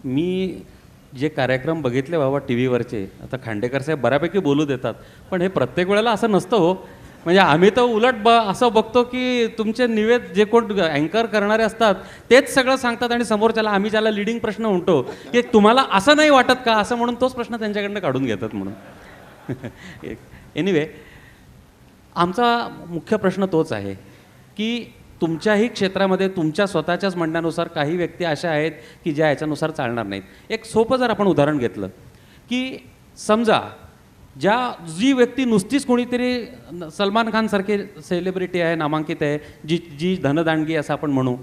मी जे कार्यक्रम बघितले बाबा टी व्हीवरचे, आता खांडेकर साहेब बऱ्यापैकी बोलू देतात, पण हे प्रत्येक वेळेला असं नसतं हो. म्हणजे आम्ही तर उलट असं बघतो की तुमचे निवेद जे कोण अँकर करणारे असतात तेच सगळं सांगतात आणि समोरच्याला आम्ही ज्याला लिडिंग प्रश्न म्हणतो की तुम्हाला असं नाही वाटत का, असं म्हणून तोच प्रश्न त्यांच्याकडनं काढून घेतात म्हणून. एनिवे, आमचा मुख्य प्रश्न तोच आहे की तुमच्याही क्षेत्रामध्ये तुमच्या स्वतःच्याच म्हणण्यानुसार काही व्यक्ती अशा आहेत की ज्या याच्यानुसार चालणार नाहीत. एक सोपं जर आपण उदाहरण घेतलं की समजा जी व्यक्ती नुसतीच कोणीतरी सलमान खानसारखे सेलिब्रिटी आहे, नामांकित आहे, जी धनदांडगी असं आपण म्हणू,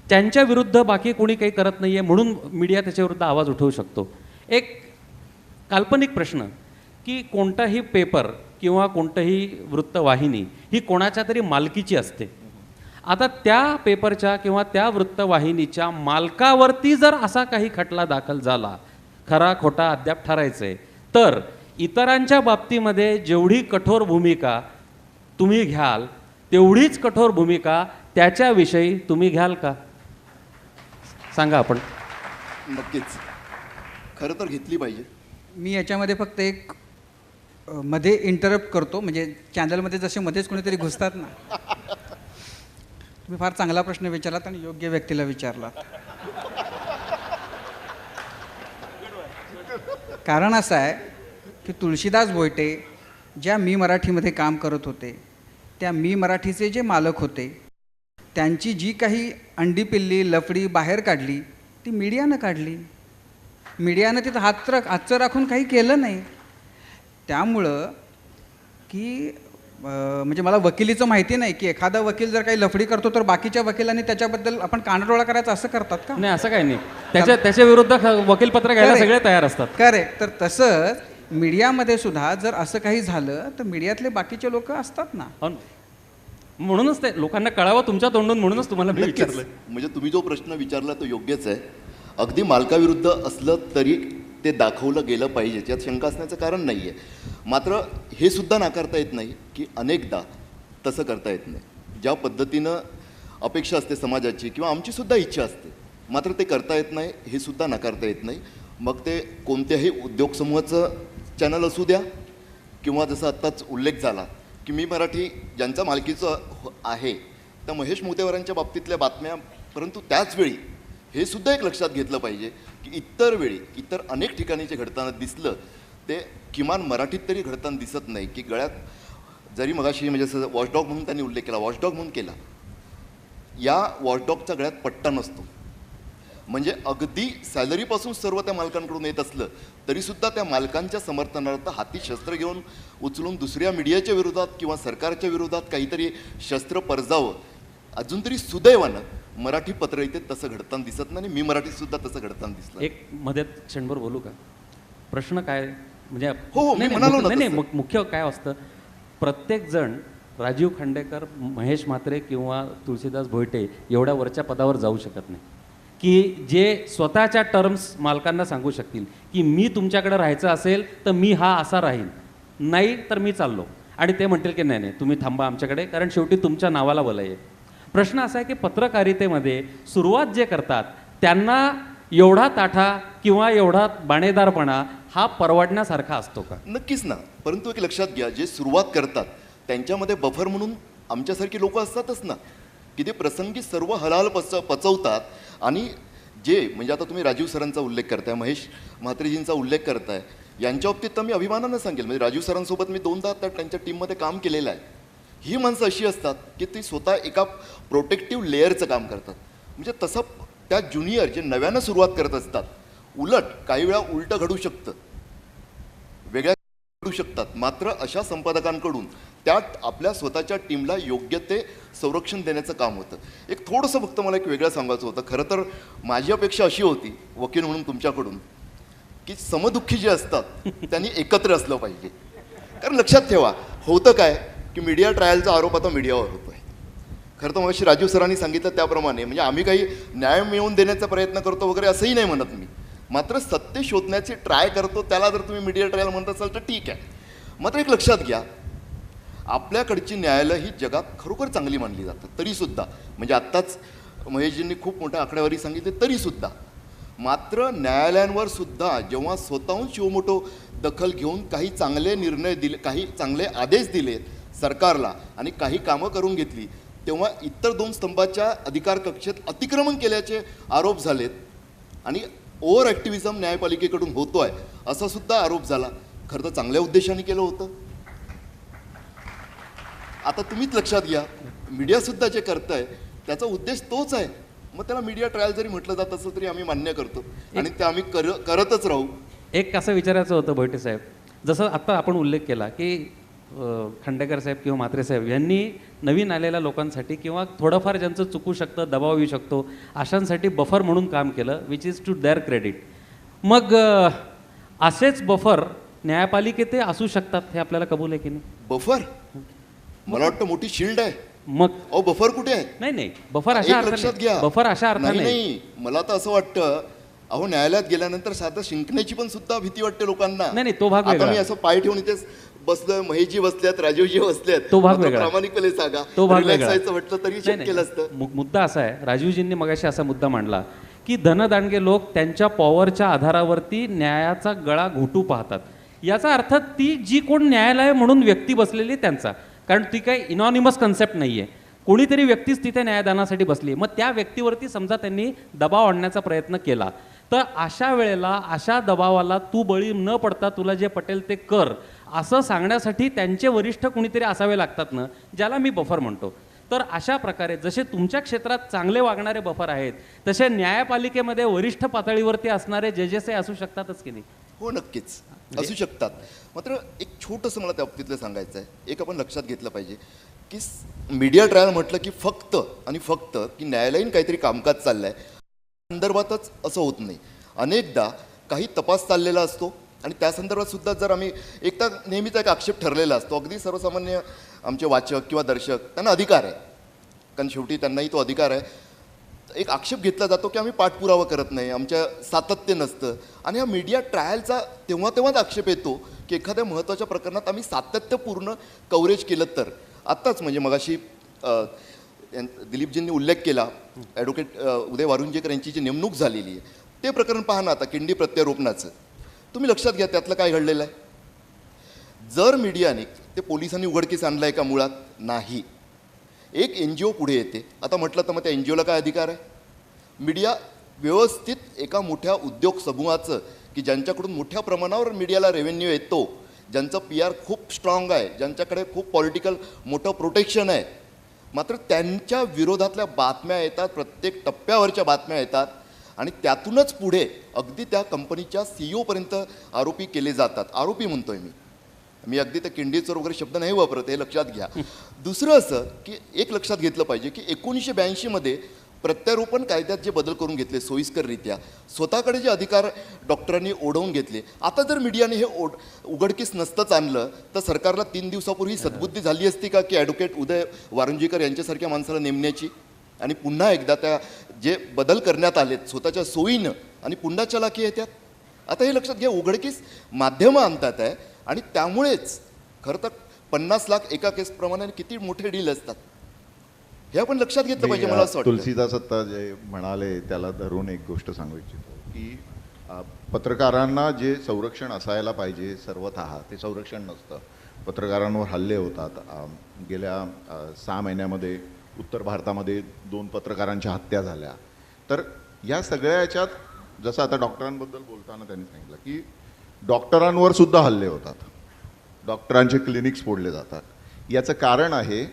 त्यांच्या विरुद्ध बाकी कोणी काही करत नाही आहे म्हणून मीडिया त्याच्याविरुद्ध आवाज उठवू शकतो. एक काल्पनिक प्रश्न की कोणताही पेपर किंवा कोणतंही वृत्तवाहिनी ही कोणाच्या तरी मालकीची असते. आता त्या पेपरच्या किंवा त्या वृत्तवाहिनीच्या मालकावरती जर असा काही खटला दाखल झाला, खरा खोटा अद्याप ठरायचं आहे, तर इतरांच्या बाबतीमध्ये जेवढी कठोर भूमिका तुम्ही घ्याल तेवढीच कठोर भूमिका त्याच्याविषयी तुम्ही घ्याल का? सांगा आपण. नक्कीच, खरं तर घेतली पाहिजे. मी याच्यामध्ये फक्त एक मध्ये इंटरप्ट करतो, म्हणजे चॅनलमध्ये जसे मध्येच कोणीतरी घुसतात ना. तुम्ही फार चांगला प्रश्न विचारलात आणि योग्य व्यक्तीला विचारलात. कारण असं आहे की तुळशीदास भोयटे ज्या मी मराठीमध्ये काम करत होते, त्या मी मराठीचे जे मालक होते, त्यांची जी काही अंडी पिल्ली लफडी बाहेर काढली ती मीडियानं काढली. मीडियानं तिथं हातचं राखून काही केलं नाही. त्यामुळं की म्हणजे मला वकिलीचं माहिती नाही की एखादा वकील जर काही लफडी करतो तर बाकीच्या वकिलांनी त्याच्याबद्दल आपण कानडोळा करायचा असं करतात का? नाही, असं काही नाही. त्याच्या विरुद्ध वकीलपत्र घ्यायला सगळे तयार असतात. करेक्ट. तर तसंच मीडियामध्ये सुद्धा जर असं काही झालं तर मीडियातले बाकीचे लोक असतात ना. म्हणूनच ते लोकांना कळावं तुमच्या तोंडून, म्हणूनच तुम्हाला मी विचारलं. म्हणजे तुम्ही जो प्रश्न विचारला तो योग्यच आहे. अगदी मालकाविरुद्ध असलं तरी ते दाखवलं गेलं पाहिजे, यात शंका असण्याचं कारण नाही आहे. मात्र हे सुद्धा नाकारता येत नाही की अनेकदा तसं करता येत नाही. ज्या पद्धतीनं अपेक्षा असते समाजाची किंवा आमचीसुद्धा इच्छा असते, मात्र ते करता येत नाही, हे सुद्धा नाकारता येत नाही. मग ते कोणत्याही उद्योगसमूहाचं चॅनल असू द्या किंवा जसं आत्ताच उल्लेख झाला की मी मराठी ज्यांच्या मालकीचं आहे त्या महेश मोतेवारांच्या बाबतीतल्या बातम्या, परंतु त्याचवेळी हे सुद्धा एक लक्षात घेतलं पाहिजे की इतर वेळी इतर अनेक ठिकाणी जे घडताना दिसलं ते किमान मराठीत तरी घडताना दिसत नाही. की गळ्यात जरी मगाशी म्हणजे असं वॉचडॉग म्हणून त्यांनी उल्लेख केला, वॉचडॉग म्हणून केला, या वॉचडॉगच्या गळ्यात पट्टा नसतो. म्हणजे अगदी सॅलरीपासून सर्व त्या मालकांकडून येत असलं तरीसुद्धा त्या मालकांच्या समर्थनार्थ हाती शस्त्र घेऊन उचलून दुसऱ्या मीडियाच्या विरोधात किंवा सरकारच्या विरोधात काहीतरी शस्त्र परजावं, अजून तरी सुदैवानं मराठी पत्रकारितेत तसं घडताना दिसत नाही. मी मराठीतसुद्धा तसं घडताना दिसलं. एक मध्ये क्षणभर बोलू का? प्रश्न काय म्हणजे हो, मी म्हणालो ना नाही, मुख्य काय असतं, प्रत्येक जण राजीव खांडेकर, महेश म्हात्रे किंवा तुळशीदास भोयटे एवढ्या वरच्या पदावर जाऊ शकत नाही की जे स्वतःच्या टर्म्स मालकांना सांगू शकतील की मी तुमच्याकडे राहायचं असेल तर मी हा असा राहीन, नाही तर मी चाललो, आणि ते म्हणतील की नाही नाही तुम्ही थांबा आमच्याकडे, कारण शेवटी तुमच्या नावाला भलं आहे. प्रश्न असा आहे की पत्रकारितेमध्ये सुरुवात जे करतात त्यांना एवढा ताठा किंवा एवढा बाणेदारपणा हा परवडण्यासारखा असतो का? नक्कीच ना. परंतु एक लक्षात घ्या, जे सुरुवात करतात त्यांच्यामध्ये बफर म्हणून आमच्यासारखी लोक असतातच ना, की ते प्रसंगी सर्व हलाल पचवतात. आणि जे म्हणजे आता तुम्ही राजीव सरांचा उल्लेख करताय, महेश म्हात्रेजींचा उल्लेख करताय, यांच्या बाबतीत तर मी अभिमानानं सांगेल, म्हणजे राजीव सरांसोबत मी 2दा त्यांच्या टीममध्ये काम केलेलं आहे. ही माणसं अशी असतात की ती स्वतः एका प्रोटेक्टिव्ह लेअरचं काम करतात. म्हणजे तसं त्या ज्युनियर जे नव्यानं सुरुवात करत असतात, उलट काही वेळा उलटं घडू शकतं, वेगळ्या घडू शकतात. मात्र अशा संपादकांकडून त्यात आपल्या स्वतःच्या टीमला योग्य ते संरक्षण देण्याचं काम होतं. एक थोडंसं फक्त मला एक वेगळं सांगायचं होतं. खरं तर माझी अपेक्षा अशी होती वकील म्हणून तुमच्याकडून की समदुःखी जे असतात त्यांनी एकत्र असलं पाहिजे. कारण लक्षात ठेवा, होतं काय की मीडिया ट्रायलचा आरोप आता मीडियावर होतो आहे. खरं तर मग राजीव सरांनी सांगितलं त्याप्रमाणे, म्हणजे आम्ही काही न्याय मिळवून देण्याचा प्रयत्न करतो वगैरे असंही नाही म्हणत मी, मात्र सत्य शोधण्याची ट्राय करतो. त्याला जर तुम्ही मीडिया ट्रायल म्हणत असाल तर ठीक आहे. मात्र एक लक्षात घ्या, आपल्याकडची न्यायालय ही जगात खरोखर चांगली मानली जातात तरीसुद्धा, म्हणजे आत्ताच महेशजींनी खूप मोठ्या आकडेवारी सांगितली तरीसुद्धा मात्र न्यायालयांवर सुद्धा जेव्हा स्वतःहून शिवमोटो दखल घेऊन काही चांगले निर्णय दिले, काही चांगले आदेश दिलेत सरकारला आणि काही कामं करून घेतली, तेव्हा इतर 2 स्तंभाच्या अधिकार कक्षेत अतिक्रमण केल्याचे आरोप झालेत आणि ओव्हर ॲक्टिव्हिझम न्यायपालिकेकडून होतो आहे असा सुद्धा आरोप झाला. खरं तर चांगल्या उद्देशाने केलं होतं. आता तुम्हीच लक्षात घ्या, मीडियासुद्धा जे करत आहे त्याचा उद्देश तोच आहे. मग त्याला मीडिया ट्रायल जरी म्हटलं जात असेल तरी आम्ही मान्य करतो आणि ते आम्ही करतच राहू. एक असं विचारायचं होतं भोईटे साहेब, जसं आत्ता आपण उल्लेख केला की खांडेकर साहेब किंवा म्हात्रे साहेब यांनी नवीन आलेल्या लोकांसाठी किंवा थोडंफार ज्यांचं चुकू शकतं, दबाव येऊ शकतो, अशांसाठी बफर म्हणून काम केलं, which is to their credit. मग असेच बफर न्यायपालिकेत असू शकतात, हे आपल्याला कबूल आहे की नाही? बफर मला वाटतं मोठी शिल्ड आहे. मग अहो बफर कुठे आहे? नाही बफर एक अशा लक्षात अर्थाने घ्या. बफर अशा नाही अर्थाने नाही, मला तर असं वाटतं अहो न्यायालयात गेल्यानंतर साधं शिंकण्याची पण सुद्धा भीती वाटते लोकांना. नाही, तो भाग आता वेगळा. मी असं पाय ठेवून इथेच बसलोय, महेशजी बसल्यात, राजीवजी बसल्यात, तो भाग आता वेगळा. प्रामाणिकपणे सांगा, तो भाग relax वेगळा. व्हायचं म्हटलं तरी नाही, शक्य नसतं. मुद्दा असा आहे, राजीवजींनी मगाशी असा मुद्दा मांडला की धनदांडगे लोक त्यांच्या पॉवरच्या आधारावरती न्यायाचा गळा घोटू पाहतात. याचा अर्थ ती जी कोण न्यायालय म्हणून व्यक्ती बसलेली आहे त्यांचा, कारण ती काही इनॉनिमस कन्सेप्ट नाही आहे, कोणीतरी व्यक्तीच तिथे न्यायदानासाठी बसली. मग त्या व्यक्तीवरती समजा त्यांनी दबाव आणण्याचा प्रयत्न केला, तर अशा वेळेला अशा दबावाला तू बळी न पडता तुला जे पटेल ते कर असं सांगण्यासाठी त्यांचे वरिष्ठ कोणीतरी असावे लागतात ना, ज्याला मी बफर म्हणतो. तर अशा प्रकारे जसे तुमच्या क्षेत्रात चांगले वागणारे बफर आहेत, तसे न्यायपालिकेमध्ये वरिष्ठ पातळीवरती असणारे जजेस असू शकतातच की नाही? हो नक्कीच असू शकतात. मात्र एक छोटंसं मला त्या बाबतीतलं सांगायचं आहे. एक आपण लक्षात घेतलं पाहिजे की मीडिया ट्रायल म्हटलं की फक्त आणि फक्त की न्यायालयीन काहीतरी कामकाज चाललं आहे संदर्भातच असं होत नाही. अनेकदा काही तपास चाललेला असतो आणि त्या संदर्भात सुद्धा जर आम्ही एकदा नेहमीचा एक आक्षेप ठरलेला असतो, अगदी सर्वसामान्य आमचे वाचक किंवा दर्शक त्यांना अधिकार आहे, कारण शेवटी त्यांनाही तो अधिकार आहे. एक आक्षेप घेतला जातो की आम्ही पाठपुरावा करत नाही, आमच्या सातत्य नसतं. आणि हा मीडिया ट्रायलचा तेव्हाच आक्षेप येतो की एखाद्या महत्त्वाच्या प्रकरणात आम्ही सातत्यपूर्ण कव्हरेज केलं तर. आत्ताच म्हणजे मगाशी दिलीपजींनी उल्लेख केला, ॲडव्होकेट उदय वारुंजेकर यांची जी नेमणूक झालेली आहे ते प्रकरण पहा ना आता, किंडी प्रत्यारोपणाचं. तुम्ही लक्षात घ्या त्यातलं काय घडलेलं आहे. जर मीडियाने ते पोलिसांनी उघडकीस आणलं आहे का? मुळात नाही. एक NGO पुढे येते, आता म्हटलं तर मग त्या NGOला काय अधिकार आहे? मीडिया व्यवस्थित एका मोठ्या उद्योग समूहाचं की ज्यांच्याकडून मोठ्या प्रमाणावर मीडियाला रेव्हेन्यू येतो, ज्यांचं PR खूप स्ट्रॉंग आहे, ज्यांच्याकडे खूप पॉलिटिकल मोठं प्रोटेक्शन आहे, मात्र त्यांच्या विरोधातल्या बातम्या येतात, प्रत्येक टप्प्यावरच्या बातम्या येतात आणि त्यातूनच पुढे अगदी त्या कंपनीच्या CEO पर्यंत आरोपी केले जातात. आरोपी म्हणतोय मी अगदी त्या किंडीचोर वगैरे शब्द नाही वापरत, हे लक्षात घ्या. दुसरं असं की एक लक्षात घेतलं पाहिजे की 1982मध्ये प्रत्यारोपण कायद्यात जे बदल करून घेतले सोयीस्कररित्या, स्वतःकडे जे अधिकार डॉक्टरांनी ओढवून घेतले. आता जर मीडियाने हे उघडकीस नसतंच आणलं तर सरकारला 3 दिवसापूर्वी सद्बुद्धी झाली असती का की ॲडव्होकेट उदय वारुंजेकर यांच्यासारख्या माणसाला नेमण्याची आणि पुन्हा एकदा त्या जे बदल करण्यात आलेत स्वतःच्या सोयीनं आणि पुन्हा चलाखी येतात. आता हे लक्षात घ्या, उघडकीस माध्यमं आणतात आहे आणि त्यामुळेच खरं तर 50 लाख एका केसप्रमाणे किती मोठे डील असतात हे आपण लक्षात घेतलं पाहिजे. मला असं वाटतं तुलसीदास आत्ता जे म्हणाले त्याला धरून एक गोष्ट सांगू इच्छितो की पत्रकारांना जे संरक्षण असायला पाहिजे सर्वतः ते संरक्षण नसतं. पत्रकारांवर हल्ले होतात. गेल्या 6 महिन्यामध्ये उत्तर भारतामध्ये 2 पत्रकारांच्या हत्या झाल्या. तर या सगळ्या याच्यात जसं आता डॉक्टरांबद्दल बोलताना त्यांनी सांगितलं की डॉक्टरांवर सुद्धा हल्ले होतात, डॉक्टरांचे क्लिनिक्स फोडले जातात. याचं कारण आहे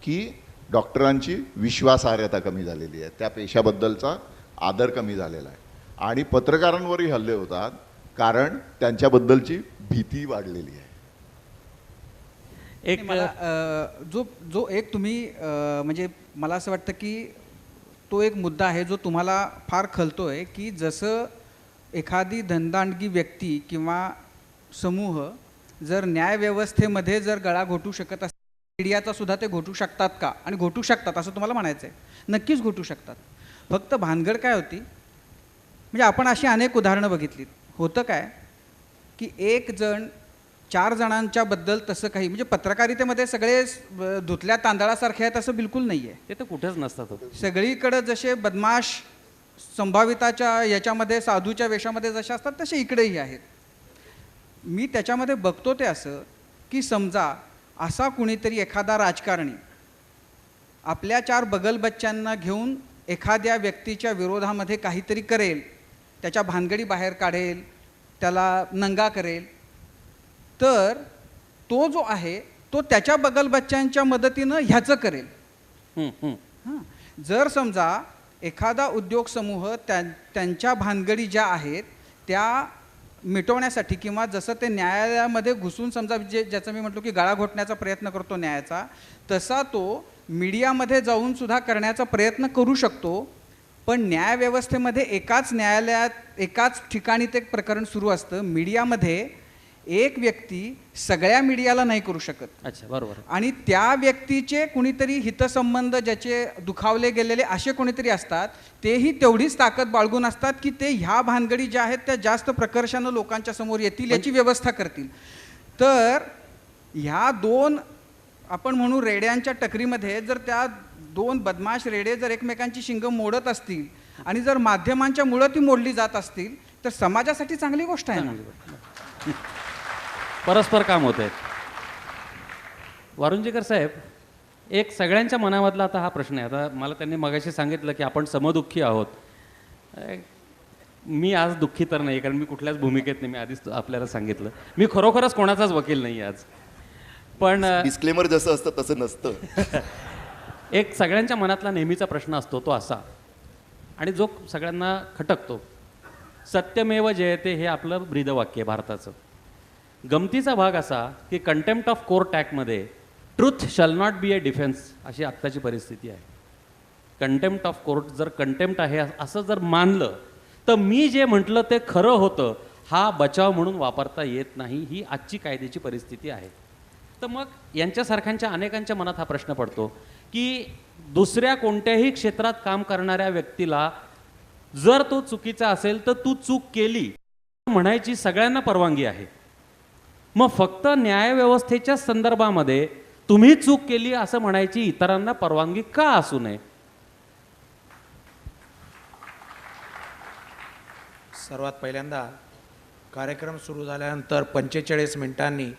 की डॉक्टरांची विश्वासार्हता कमी झालेली आहे, त्या पेशाबद्दलचा आदर कमी झालेला आहे. आणि पत्रकारांवरही हल्ले होतात कारण त्यांच्याबद्दलची भीती वाढलेली आहे. एक मला जो एक तुम्ही म्हणजे मला असं वाटतं की तो एक मुद्दा आहे जो तुम्हाला फार खलतोय की जसं एखादी धनदांडगी व्यक्ती किंवा समूह जर न्यायव्यवस्थेमध्ये जर गळा घोटू शकत असेल, मीडियाचा सुद्धा ते घोटू शकतात का? आणि घोटू शकतात असं तुम्हाला म्हणायचं आहे. नक्कीच घोटू शकतात. फक्त भानगड काय होती, म्हणजे आपण अशी अनेक उदाहरणं बघितलीत. होतं काय की एक जण 4 जणांच्या बद्दल तसं काही, म्हणजे पत्रकारितेमध्ये सगळे धुतल्या तांदळासारखे आहेत असं बिलकुल नाही आहे. ते तर कुठेच नसतात. सगळीकडं जसे बदमाश संभाविताच्या याच्यामध्ये साधूच्या वेशामध्ये जसे असतात तसे इकडेही आहेत. मी त्याच्यामध्ये बघतो ते असं की समजा असा कुणीतरी एखादा राजकारणी आपल्या 4 बगलबच्च्यांना घेऊन एखाद्या व्यक्तीच्या विरोधामध्ये काहीतरी करेल, त्याच्या भानगडी बाहेर काढेल, त्याला नंगा करेल, तर तो जो आहे तो त्याच्या बगलबच्च्यांच्या मदतीनं ह्याचं करेल. हां, जर समजा एखादा उद्योग समूह त्यांच्या भानगडी ज्या आहेत त्या मिटवण्यासाठी किंवा जसं ते न्यायालयामध्ये घुसून समजा ज्याचं मी म्हटलो की गळा घोटण्याचा प्रयत्न करतो न्यायाचा, तसा तो मीडियामध्ये जाऊन सुद्धा करण्याचा प्रयत्न करू शकतो. पण न्यायव्यवस्थेमध्ये एकाच न्यायालयात एकाच ठिकाणी ते प्रकरण सुरू असतं. मीडियामध्ये एक व्यक्ती सगळ्या मीडियाला नाही करू शकत. अच्छा, बरोबर. आणि त्या व्यक्तीचे कुणीतरी हितसंबंध ज्याचे दुखावले गेलेले असे कोणीतरी असतात, तेही तेवढीच ताकद बाळगून असतात की ते ह्या भानगडी ज्या आहेत त्या जास्त प्रकर्षानं लोकांच्या समोर येतील याची व्यवस्था करतील. तर ह्या 2 आपण म्हणू रेड्यांच्या टकरीमध्ये जर त्या 2 बदमाश रेडे जर एकमेकांची शिंग मोडत असतील आणि जर माध्यमांच्या मुळं ती मोडली जात असतील तर समाजासाठी चांगली गोष्ट आहे ना. परस्पर काम होत आहेत. वारुंजेकर साहेब, एक सगळ्यांच्या मनामधला आता हा प्रश्न आहे. आता मला त्यांनी मगाशी सांगितलं की आपण समदुःखी आहोत. मी आज दुःखी तर नाही, कारण मी कुठल्याच भूमिकेत नाही. मी आधीच आपल्याला सांगितलं मी खरोखरच कोणाचाच वकील नाही आज. पण डिस्क्लेमर जसं असतं तसं नसतं. एक सगळ्यांच्या मनातला नेहमीचा प्रश्न असतो तो असा, आणि जो सगळ्यांना खटकतो, सत्यमेव जयते हे आपलं ब्रीदवाक्य आहे भारताचं. गमतीचा भाग असा की कंटेम्प्ट ऑफ कोर्ट ॲक्टमध्ये truth shall not be a defence अशी आत्ताची परिस्थिती आहे. कंटेम्प्ट ऑफ कोर्ट जर कंटेम्प्ट आहे असं जर मानलं तर मी जे म्हटलं ते खरं होतं हा बचाव म्हणून वापरता येत नाही. ही आजची कायद्याची परिस्थिती आहे. तर मग यांच्यासारख्यांच्या अनेकांच्या मनात हा प्रश्न पडतो की दुसऱ्या कोणत्याही क्षेत्रात काम करणाऱ्या व्यक्तीला जर तो चुकीचा असेल तर तू चूक केली म्हणायची सगळ्यांना परवानगी आहे. मग फक्त न्यायव्यवस्थेच्या संदर्भामध्ये तुम्ही चूक केली असं म्हणायची इतरांना परवानगी का असू नये? सर्वात पहिल्यांदा कार्यक्रम सुरू झाल्यानंतर 45 मिनिटांनी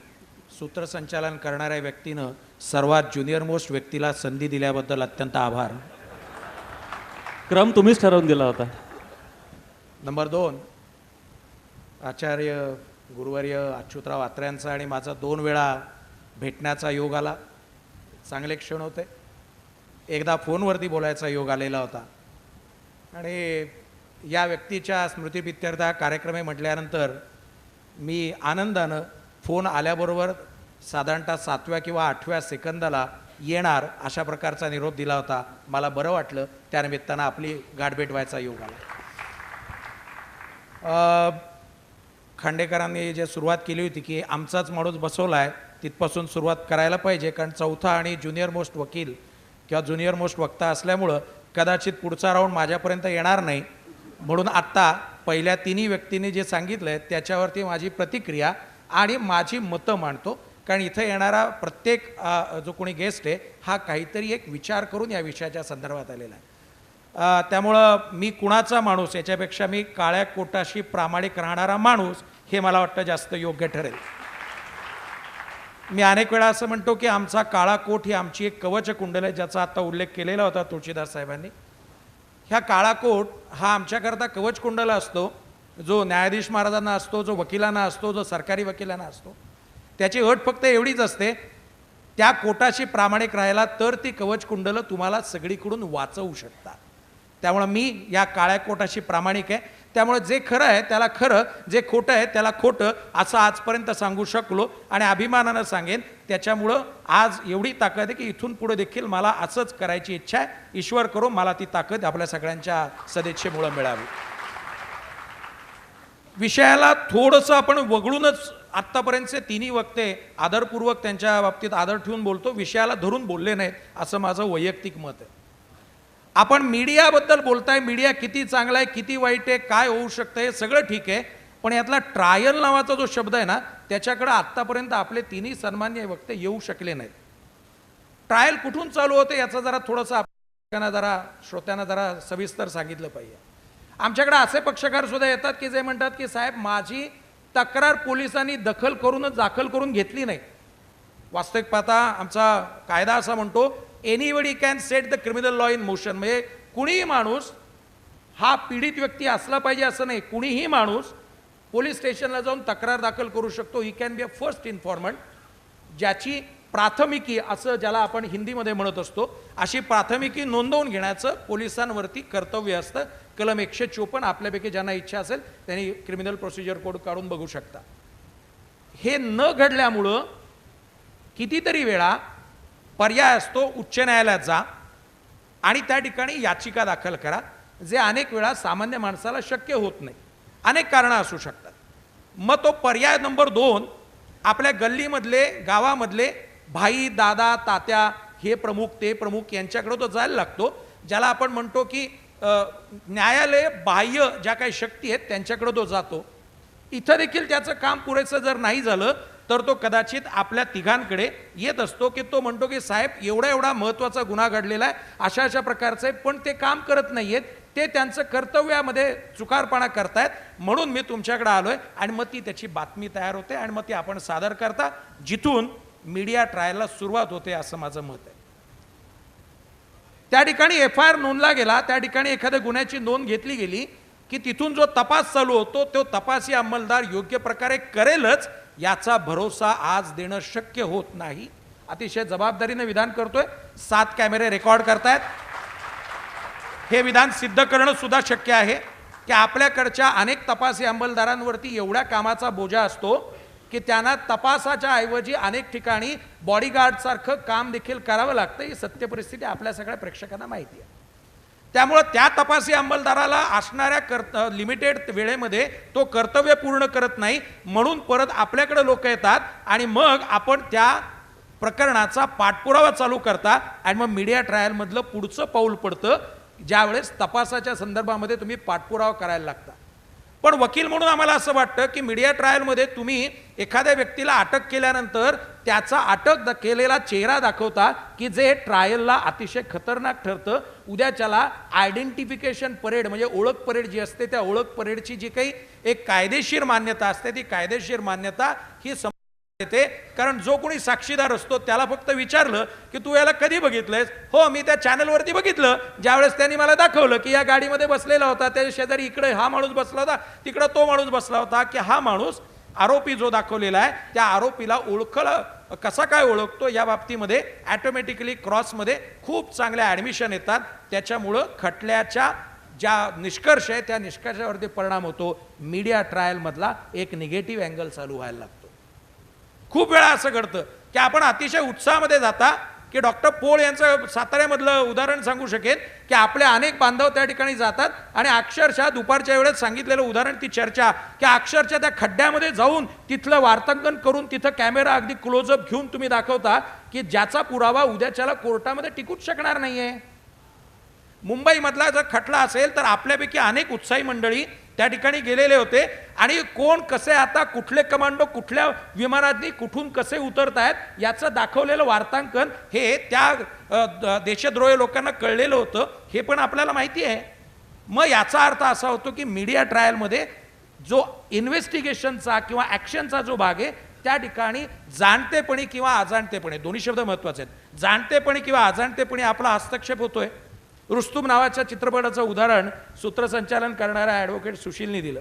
सूत्रसंचालन करणाऱ्या व्यक्तीनं सर्वात ज्युनियर मोस्ट व्यक्तीला संधी दिल्याबद्दल अत्यंत आभार. क्रम तुम्हीच ठरवून दिला होता. नंबर 2, आचार्य गुरुवर्य अच्युतराव आत्र्यांचा आणि माझा 2 वेळा भेटण्याचा योग आला. चांगले क्षण होते. एकदा फोनवरती बोलायचा योग आलेला होता. आणि या व्यक्तीच्या स्मृतिप्रित्यर्थ कार्यक्रमे म्हटल्यानंतर मी आनंदानं फोन आल्याबरोबर साधारणतः 7व्या किंवा 8व्या सेकंदाला येणार अशा प्रकारचा निरोप दिला होता. मला बरं वाटलं. त्यानिमित्तानं आपली गाठभेट व्हायचा योग आला. खांडेकरांनी जे सुरुवात केली होती की आमचाच माणूस बसवला आहे, तिथपासून सुरुवात करायला पाहिजे. कारण चौथा आणि ज्युनियर मोस्ट वकील किंवा ज्युनियर मोस्ट वक्ता असल्यामुळं कदाचित पुढचा राऊंड माझ्यापर्यंत येणार नाही. म्हणून आत्ता पहिल्या 3 व्यक्तींनी जे सांगितलं आहे त्याच्यावरती माझी प्रतिक्रिया आणि माझी मतं मांडतो. कारण इथं येणारा प्रत्येक जो कोणी गेस्ट आहे हा काहीतरी एक विचार करून या विषयाच्या संदर्भात आलेला आहे. त्यामुळं मी कुणाचा माणूस याच्यापेक्षा मी काळ्या कोटाशी प्रामाणिक राहणारा माणूस हे मला वाटतं जास्त योग्य ठरेल. मी अनेक वेळा असं म्हणतो की आमचा काळा कोट ही आमची एक कवच कुंडल आहे, ज्याचा आता उल्लेख केलेला होता तुळशीदास साहेबांनी. ह्या काळा कोट हा आमच्याकरता कवच कुंडल असतो, जो न्यायाधीश महाराजांना असतो, जो वकिलांना असतो, जो सरकारी वकिलांना असतो. त्याची अट फक्त एवढीच असते, त्या कोटाशी प्रामाणिक राहायला, तर ती कवच कुंडलं तुम्हाला सगळीकडून वाचवू शकतात. त्यामुळं मी या काळ्या कोटाशी प्रामाणिक आहे. त्यामुळे जे खरं आहे त्याला खरं, जे खोटं आहे त्याला खोटं असं आजपर्यंत सांगू शकलो आणि अभिमानानं सांगेन. त्याच्यामुळं आज एवढी ताकद आहे की इथून पुढे देखील मला असंच करायची इच्छा आहे. ईश्वर करो मला ती ताकद आपल्या सगळ्यांच्या सदिच्छेमुळं मिळावी. विषयाला थोडंसं आपण वगळूनच आत्तापर्यंतचे 3ही वक्ते आदरपूर्वक त्यांच्या बाबतीत आदर ठेवून बोलतो, विषयाला धरून बोलले नाहीत असं माझं वैयक्तिक मत आहे. आपण मीडियाबद्दल बोलताय, मीडिया किती चांगला आहे, किती वाईट आहे, काय होऊ शकतं हे सगळं ठीक आहे. पण यातला ट्रायल नावाचा जो शब्द आहे ना त्याच्याकडे आत्तापर्यंत आपले 3ही सन्मान्य वक्ते येऊ शकले नाहीत. ट्रायल कुठून चालू होते याचं जरा थोडंसं आपल्याला श्रोत्यांना जरा सविस्तर सांगितलं पाहिजे. आमच्याकडे असे पक्षकार सुद्धा येतात की जे म्हणतात की साहेब माझी तक्रार पोलिसांनी दाखल करून घेतली नाही. वास्तविक पाहता आमचा कायदा असा म्हणतो anybody can set the criminal law in motion. म्हणजे कुणीही माणूस हा पीडित व्यक्ती असला पाहिजे असं नाही, कुणीही माणूस पोलीस स्टेशनला जाऊन तक्रार दाखल करू शकतो. He can be a first इन्फॉर्मंट, ज्याची प्राथमिकी असं ज्याला आपण हिंदीमध्ये म्हणत असतो, अशी प्राथमिकी नोंदवून घेण्याचं पोलिसांवरती कर्तव्य असतं. कलम 154 आपल्यापैकी ज्यांना इच्छा असेल त्यांनी क्रिमिनल प्रोसिजर कोड काढून बघू शकता. हे न घडल्यामुळं कितीतरी वेळा पर्याय असतो उच्च न्यायालयात जा आणि त्या ठिकाणी याचिका दाखल करा, जे अनेक वेळा सामान्य माणसाला शक्य होत नाही. अनेक कारणं असू शकतात. मग तो पर्याय नंबर 2, आपल्या गल्लीमधले गावामधले भाई दादा तात्या हे प्रमुख ते प्रमुख यांच्याकडे तो जायला लागतो, ज्याला आपण म्हणतो की न्यायालय बाह्य ज्या काही शक्ती आहेत त्यांच्याकडे तो जातो. इथं देखील त्याचं काम पुरेसं जर नाही झालं तर तो कदाचित आपल्या तिघांकडे येत असतो की तो म्हणतो की साहेब एवढा महत्त्वाचा गुन्हा घडलेला आहे, अशा प्रकारचं आहे, पण ते काम करत नाहीयेत, ते त्यांचं कर्तव्यामध्ये चुकारपणा करतायत, म्हणून मी तुमच्याकडे आलोय. आणि मग ती त्याची बातमी तयार होते आणि मग ती आपण सादर करता, जिथून मीडिया ट्रायलला सुरुवात होते असं माझं मत आहे. त्या ठिकाणी FIR नोंदला गेला, त्या ठिकाणी एखाद्या गुन्ह्याची नोंद घेतली गेली की तिथून जो तपास चालू होतो तो तपासी अंमलदार योग्य प्रकारे करेलच याचा भरोसा आज देणं शक्य होत नाही. अतिशय जबाबदारीने विधान करतोय. 7 कॅमेरे रेकॉर्ड करतायत. हे विधान सिद्ध करणं सुद्धा शक्य आहे की आपल्याकडच्या अनेक तपासी अंमलदारांवरती एवढ्या कामाचा बोजा असतो की त्यांना तपासाच्या ऐवजी अनेक ठिकाणी बॉडीगार्ड सारखं काम देखील करावं लागतं. ही सत्य परिस्थिती आपल्या सगळ्या प्रेक्षकांना माहिती आहे. त्यामुळं त्या तपासी अंमलदाराला असणाऱ्या लिमिटेड वेळेमध्ये तो कर्तव्य पूर्ण करत नाही, म्हणून परत आपल्याकडे लोक येतात आणि मग आपण त्या प्रकरणाचा पाठपुरावा चालू करता आणि मग मीडिया ट्रायलमधलं पुढचं पाऊल पडतं, ज्यावेळेस तपासाच्या संदर्भामध्ये तुम्ही पाठपुरावा करायला लागता. पण वकील म्हणून आम्हाला असं वाटतं की मीडिया ट्रायलमध्ये तुम्ही एखाद्या व्यक्तीला अटक केल्यानंतर त्याचा अटक केलेला चेहरा दाखवता की जे ट्रायलला अतिशय खतरनाक ठरतं. उद्याच्याला आयडेंटिफिकेशन परेड म्हणजे ओळख परेड जी असते, त्या ओळख परेडची जी काही एक कायदेशीर मान्यता असते, ती कायदेशीर मान्यता ही येते. कारण जो कोणी साक्षीदार असतो त्याला फक्त विचारलं की तू याला कधी बघितलंयस, हो मी त्या चॅनलवरती बघितलं, ज्यावेळेस त्यांनी मला दाखवलं की या गाडीमध्ये बसलेला होता, त्या शेजारी इकडे हा माणूस बसला होता, तिकडे तो माणूस बसला होता, की हा माणूस आरोपी जो दाखवलेला आहे त्या आरोपीला ओळखलं कसा काय ओळखतो या बाबतीमध्ये ऑटोमॅटिकली क्रॉसमध्ये खूप चांगल्या ॲडमिशन येतात. त्याच्यामुळं खटल्याच्या ज्या निष्कर्ष आहे त्या निष्कर्षावरती परिणाम होतो. मीडिया ट्रायलमधला एक निगेटिव्ह अँगल चालू व्हायला लागतो. खूप वेळा असं घडतं की आपण अतिशय उत्साहामध्ये जाता की डॉक्टर पोळ यांचं साताऱ्यामधलं उदाहरण सांगू शकेन की आपले अनेक बांधव त्या ठिकाणी जातात आणि अक्षरशः दुपारच्या वेळेत सांगितलेलं उदाहरण, ती चर्चा की अक्षरशः त्या खड्ड्यामध्ये जाऊन तिथलं वार्तांकन करून तिथं कॅमेरा अगदी क्लोजअप घेऊन तुम्ही दाखवता की ज्याचा पुरावा उद्याच्याला कोर्टामध्ये टिकूच शकणार नाहीये. मुंबईमधला जर खटला असेल तर आपल्यापैकी अनेक उत्साही मंडळी त्या ठिकाणी गेलेले होते आणि कोण कसे आता कुठले कमांडो कुठल्या विमानातनी कुठून कसे उतरतायत याचं दाखवलेलं वार्तांकन हे त्या देशद्रोही लोकांना कळलेलं होतं, हे पण आपल्याला माहिती आहे. मग याचा अर्थ असा होतो की मीडिया ट्रायलमध्ये जो इन्व्हेस्टिगेशनचा किंवा ॲक्शनचा जो भाग आहे त्या ठिकाणी जाणतेपणी किंवा अजाणतेपणे, दोन्ही शब्द महत्त्वाचे आहेत, जाणतेपणी किंवा अजाणतेपणी आपला हस्तक्षेप होतोय. रुस्तुम नावाच्या चित्रपटाचं उदाहरण सूत्रसंचालन करणाऱ्या ॲडव्होकेट सुशीलने दिलं.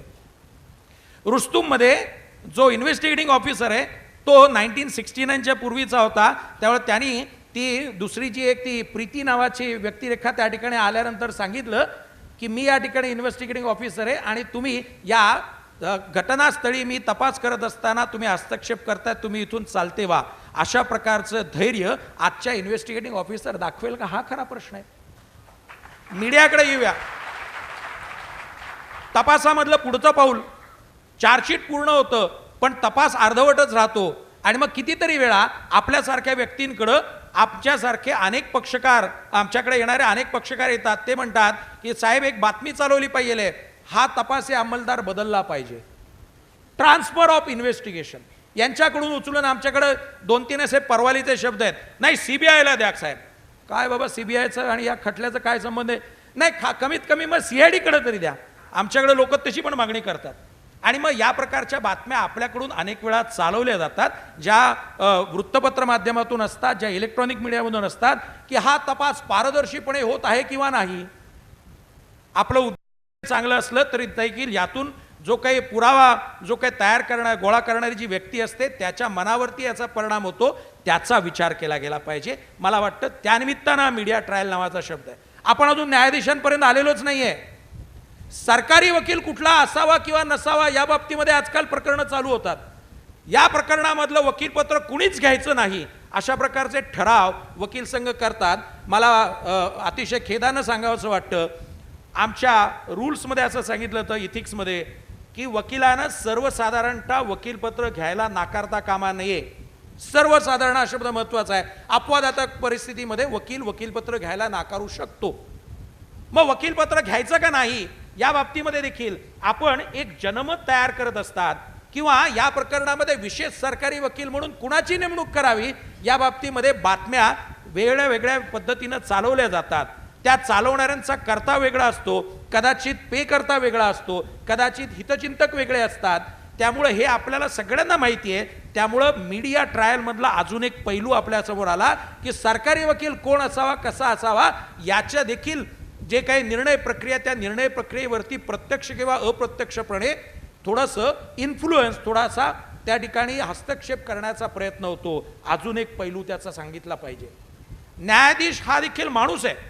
रुस्तुममध्ये जो इन्व्हेस्टिगेटिंग ऑफिसर आहे तो 1969च्या पूर्वीचा होता. त्यामुळे त्यांनी ती दुसरी जी एक ती प्रीती नावाची व्यक्तिरेखा त्या ठिकाणी आल्यानंतर सांगितलं की मी या ठिकाणी इन्व्हेस्टिगेटिंग ऑफिसर आहे आणि तुम्ही या घटनास्थळी मी तपास करत असताना तुम्ही हस्तक्षेप करताय, तुम्ही इथून चालते व्हा. अशा प्रकारचं धैर्य आजच्या इन्व्हेस्टिगेटिंग ऑफिसर दाखवेल का, हा खरा प्रश्न आहे. मीडियाकडे येऊया. तपासामधलं पुढचं पाऊल, चार्जशीट पूर्ण होतं पण तपास अर्धवटच राहतो आणि मग कितीतरी वेळा आपल्यासारख्या व्यक्तींकडं आमच्यासारखे अनेक पक्षकार, आमच्याकडे येणारे अनेक पक्षकार येतात. ते म्हणतात की साहेब एक बातमी चालवली पाहिजे, हा तपासी अंमलदार बदलला पाहिजे. ट्रान्सफर ऑफ इन्व्हेस्टिगेशन यांच्याकडून उचलून आमच्याकडे 2-3 असे परवालीचे शब्द आहेत. नाही CBIला द्या साहेब. काय बाबा CBIचं आणि या खटल्याचं काय संबंध आहे? नाही कमीत कमी मग CIDकडे तरी द्या. आमच्याकडे लोक तशी पण मागणी करतात. आणि मग या प्रकारच्या बातम्या आपल्याकडून अनेक वेळा चालवल्या जातात, ज्या वृत्तपत्र माध्यमातून असतात, ज्या इलेक्ट्रॉनिक मीडियामधून असतात, की हा तपास पारदर्शीपणे होत आहे किंवा नाही. आपलं उद्देश चांगलं असलं तरी देखील यातून जो काही पुरावा, जो काही गोळा करणारी जी व्यक्ती असते त्याच्या मनावरती याचा परिणाम होतो, त्याचा विचार केला गेला पाहिजे. मला वाटतं त्यानिमित्तानं मीडिया ट्रायल नावाचा शब्द आहे. आपण अजून न्यायाधीशांपर्यंत आलेलोच नाहीये. सरकारी वकील कुठला असावा किंवा नसावा या बाबतीमध्ये आजकाल प्रकरणं चालू होतात. या प्रकरणामधलं वकीलपत्र कुणीच घ्यायचं नाही अशा प्रकारचे ठराव वकील संघ करतात. मला अतिशय खेदानं सांगावंसं वाटतं, आमच्या रूल्समध्ये असं सांगितलं होतं, इथिक्समध्ये, की वकिलानं सर्वसाधारणतः वकीलपत्र घ्यायला नाकारता कामा नये. सर्वसाधारण हा शब्द महत्वाचा आहे. अपवादात्मक परिस्थितीमध्ये वकीलपत्र घ्यायला नाकारू शकतो. मग वकीलपत्र घ्यायचं का नाही या बाबतीमध्ये देखील आपण एक जनमत तयार करत असतात, किंवा या प्रकरणामध्ये विशेष सरकारी वकील म्हणून कुणाची नेमणूक करावी या बाबतीमध्ये बातम्या वेगळ्या वेगळ्या पद्धतीनं चालवल्या जातात. त्या चालवणाऱ्यांचा करता वेगळा असतो, कदाचित पे करता वेगळा असतो, कदाचित हितचिंतक वेगळे असतात. त्यामुळे हे आपल्याला सगळ्यांना माहिती आहे. त्यामुळं मीडिया ट्रायलमधला अजून एक पैलू आपल्यासमोर आला, की सरकारी वकील कोण असावा, कसा असावा, याच्या देखील जे काही निर्णय प्रक्रिया, त्या निर्णय प्रक्रियेवरती प्रत्यक्ष किंवा अप्रत्यक्षपणे थोडंसं इन्फ्लुएन्स, थोडासा त्या ठिकाणी हस्तक्षेप करण्याचा प्रयत्न होतो. अजून एक पैलू त्याचा सांगितला पाहिजे. न्यायाधीश हा देखील माणूस आहे,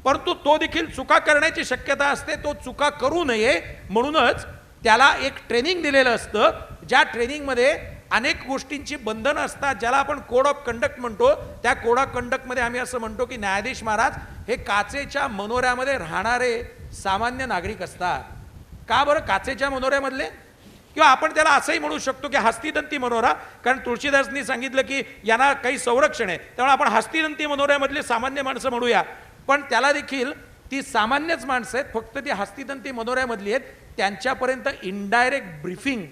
परंतु तो देखील चुका करण्याची शक्यता असते. तो चुका करू नये म्हणूनच त्याला एक ट्रेनिंग दिलेलं असतं, ज्या ट्रेनिंगमध्ये अनेक गोष्टींची बंधनं असतात, ज्याला आपण कोड ऑफ कंडक्ट म्हणतो. त्या कोड ऑफ कंडक्टमध्ये आम्ही असं म्हणतो की न्यायाधीश महाराज हे काचेच्या मनोऱ्यामध्ये राहणारे सामान्य नागरिक असतात. का बरं काचेच्या मनोऱ्यामधले? किंवा आपण त्याला असंही म्हणू शकतो की हस्तिदंती मनोरा, कारण तुळशीदासनी सांगितलं की यांना काही संरक्षण आहे, त्यामुळे आपण हस्तिदंती मनोऱ्यामधले सामान्य माणसं म्हणूया. पण त्याला देखील ती सामान्यच माणसं आहेत, फक्त ती हस्तिदंती मनोऱ्यामधली आहेत. त्यांच्यापर्यंत इनडायरेक्ट ब्रीफिंग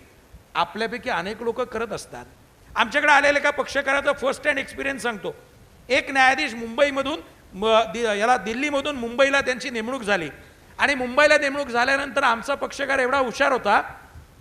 आपल्यापैकी अनेक लोक करत असतात. आमच्याकडे आलेल्या एका पक्षकाराचा फर्स्ट हँड एक्सपिरियन्स सांगतो. एक न्यायाधीश मुंबईमधून दिल्लीमधून मुंबईला त्यांची नेमणूक झाली, आणि मुंबईला नेमणूक झाल्यानंतर आमचा पक्षकार एवढा हुशार होता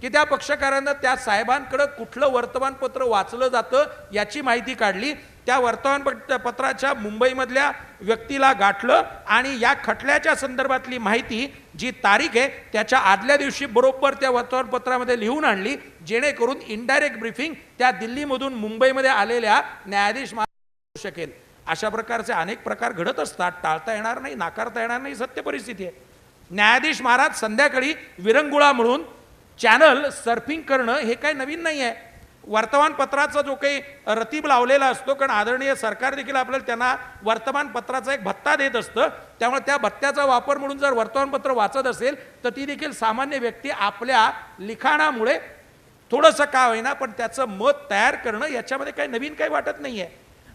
की त्या पक्षकारांना त्या साहेबांकडे कुठलं वर्तमानपत्र वाचलं जातं याची माहिती काढली. त्या वर्तमानपत्राच्या मुंबईमधल्या व्यक्तीला गाठलं, आणि या खटल्याच्या संदर्भातली माहिती, जी तारीख आहे त्याच्या आदल्या दिवशी बरोबर त्या वर्तमानपत्रामध्ये लिहून आणली, जेणेकरून इनडायरेक्ट ब्रीफिंग त्या दिल्लीमधून मुंबईमध्ये आलेल्या न्यायाधीश होऊ शकेल. अशा प्रकारचे अनेक प्रकार घडत असतात. टाळता येणार नाही, नाकारता येणार नाही, सत्य परिस्थिती आहे. न्यायाधीश महाराज संध्याकाळी विरंगुळा म्हणून चॅनल सर्फिंग करणं हे काही नवीन नाही आहे. वर्तमानपत्राचा जो काही रतीब लावलेला असतो, कारण आदरणीय सरकार देखील आपल्याला त्यांना वर्तमानपत्राचा एक भत्ता देत असतं, त्यामुळे त्या भत्त्याचा वापर म्हणून जर वर्तमानपत्र वाचत असेल तर ती देखील सामान्य व्यक्ती आपल्या लिखाणामुळे थोडंसं का होईना पण त्याचं मत तयार करणं, याच्यामध्ये काही नवीन काही वाटत नाही आहे.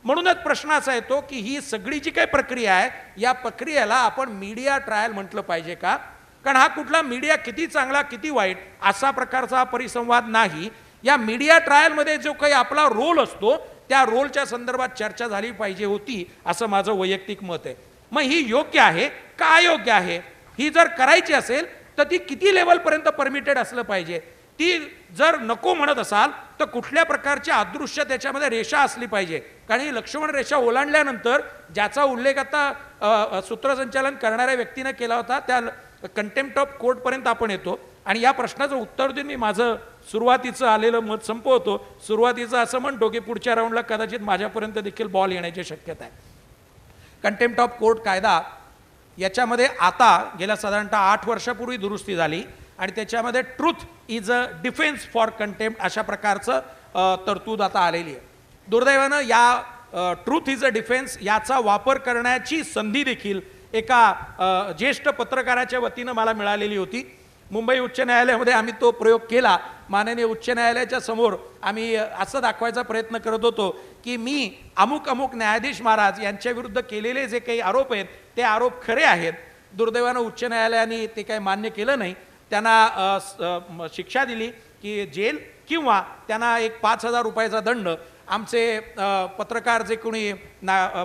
म्हणूनच प्रश्न असा येतो की ही सगळी जी काही प्रक्रिया आहे, या प्रक्रियेला आपण मीडिया ट्रायल म्हटलं पाहिजे का? कारण हा कुठला मीडिया किती चांगला किती वाईट असा प्रकारचा परिसंवाद नाही. या मीडिया ट्रायलमध्ये जो काही आपला रोल असतो त्या रोलच्या संदर्भात चर्चा झाली पाहिजे होती, असं माझं वैयक्तिक मत आहे. मग ही योग्य आहे का अयोग्य आहे, ही जर करायची असेल तर ती किती लेवलपर्यंत परमिटेड असलं पाहिजे? ती जर नको म्हणत असाल तर कुठल्या प्रकारची अदृश्य त्याच्यामध्ये रेषा असली पाहिजे? कारण ही लक्ष्मण रेषा ओलांडल्यानंतर ज्याचा उल्लेख आता सूत्रसंचालन करणाऱ्या व्यक्तीने केला होता, त्या कंटेम्प्ट ऑफ कोर्टपर्यंत आपण येतो. आणि या प्रश्नाचं उत्तर देऊन मी माझं सुरुवातीचं आलेलं मत संपवतो. सुरुवातीचं असं म्हणतो की पुढच्या राऊंडला कदाचित माझ्यापर्यंत देखील बॉल येण्याची शक्यता आहे. कंटेम्प्ट ऑफ कोर्ट कायदा याच्यामध्ये आता गेल्या साधारणतः 8 वर्षापूर्वी दुरुस्ती झाली, आणि त्याच्यामध्ये truth is a defence for contempt अशा प्रकारचं तरतूद आता आलेली आहे. दुर्दैवानं या ट्रूथ इज अ डिफेन्स याचा वापर करण्याची संधी देखील एका ज्येष्ठ पत्रकाराच्या वतीनं मला मिळालेली होती. मुंबई उच्च न्यायालयामध्ये आम्ही तो प्रयोग केला. माननीय उच्च न्यायालयाच्या समोर आम्ही असं दाखवायचा प्रयत्न करत होतो की मी अमुक अमुक न्यायाधीश महाराज यांच्या विरुद्ध केलेले जे काही आरोप आहेत ते आरोप खरे आहेत. दुर्दैवानं उच्च न्यायालयाने ते काही मान्य केलं नाही. त्यांना शिक्षा दिली की जेल किंवा त्यांना एक 5,000 रुपयाचा दंड. आमचे पत्रकार जे कोणी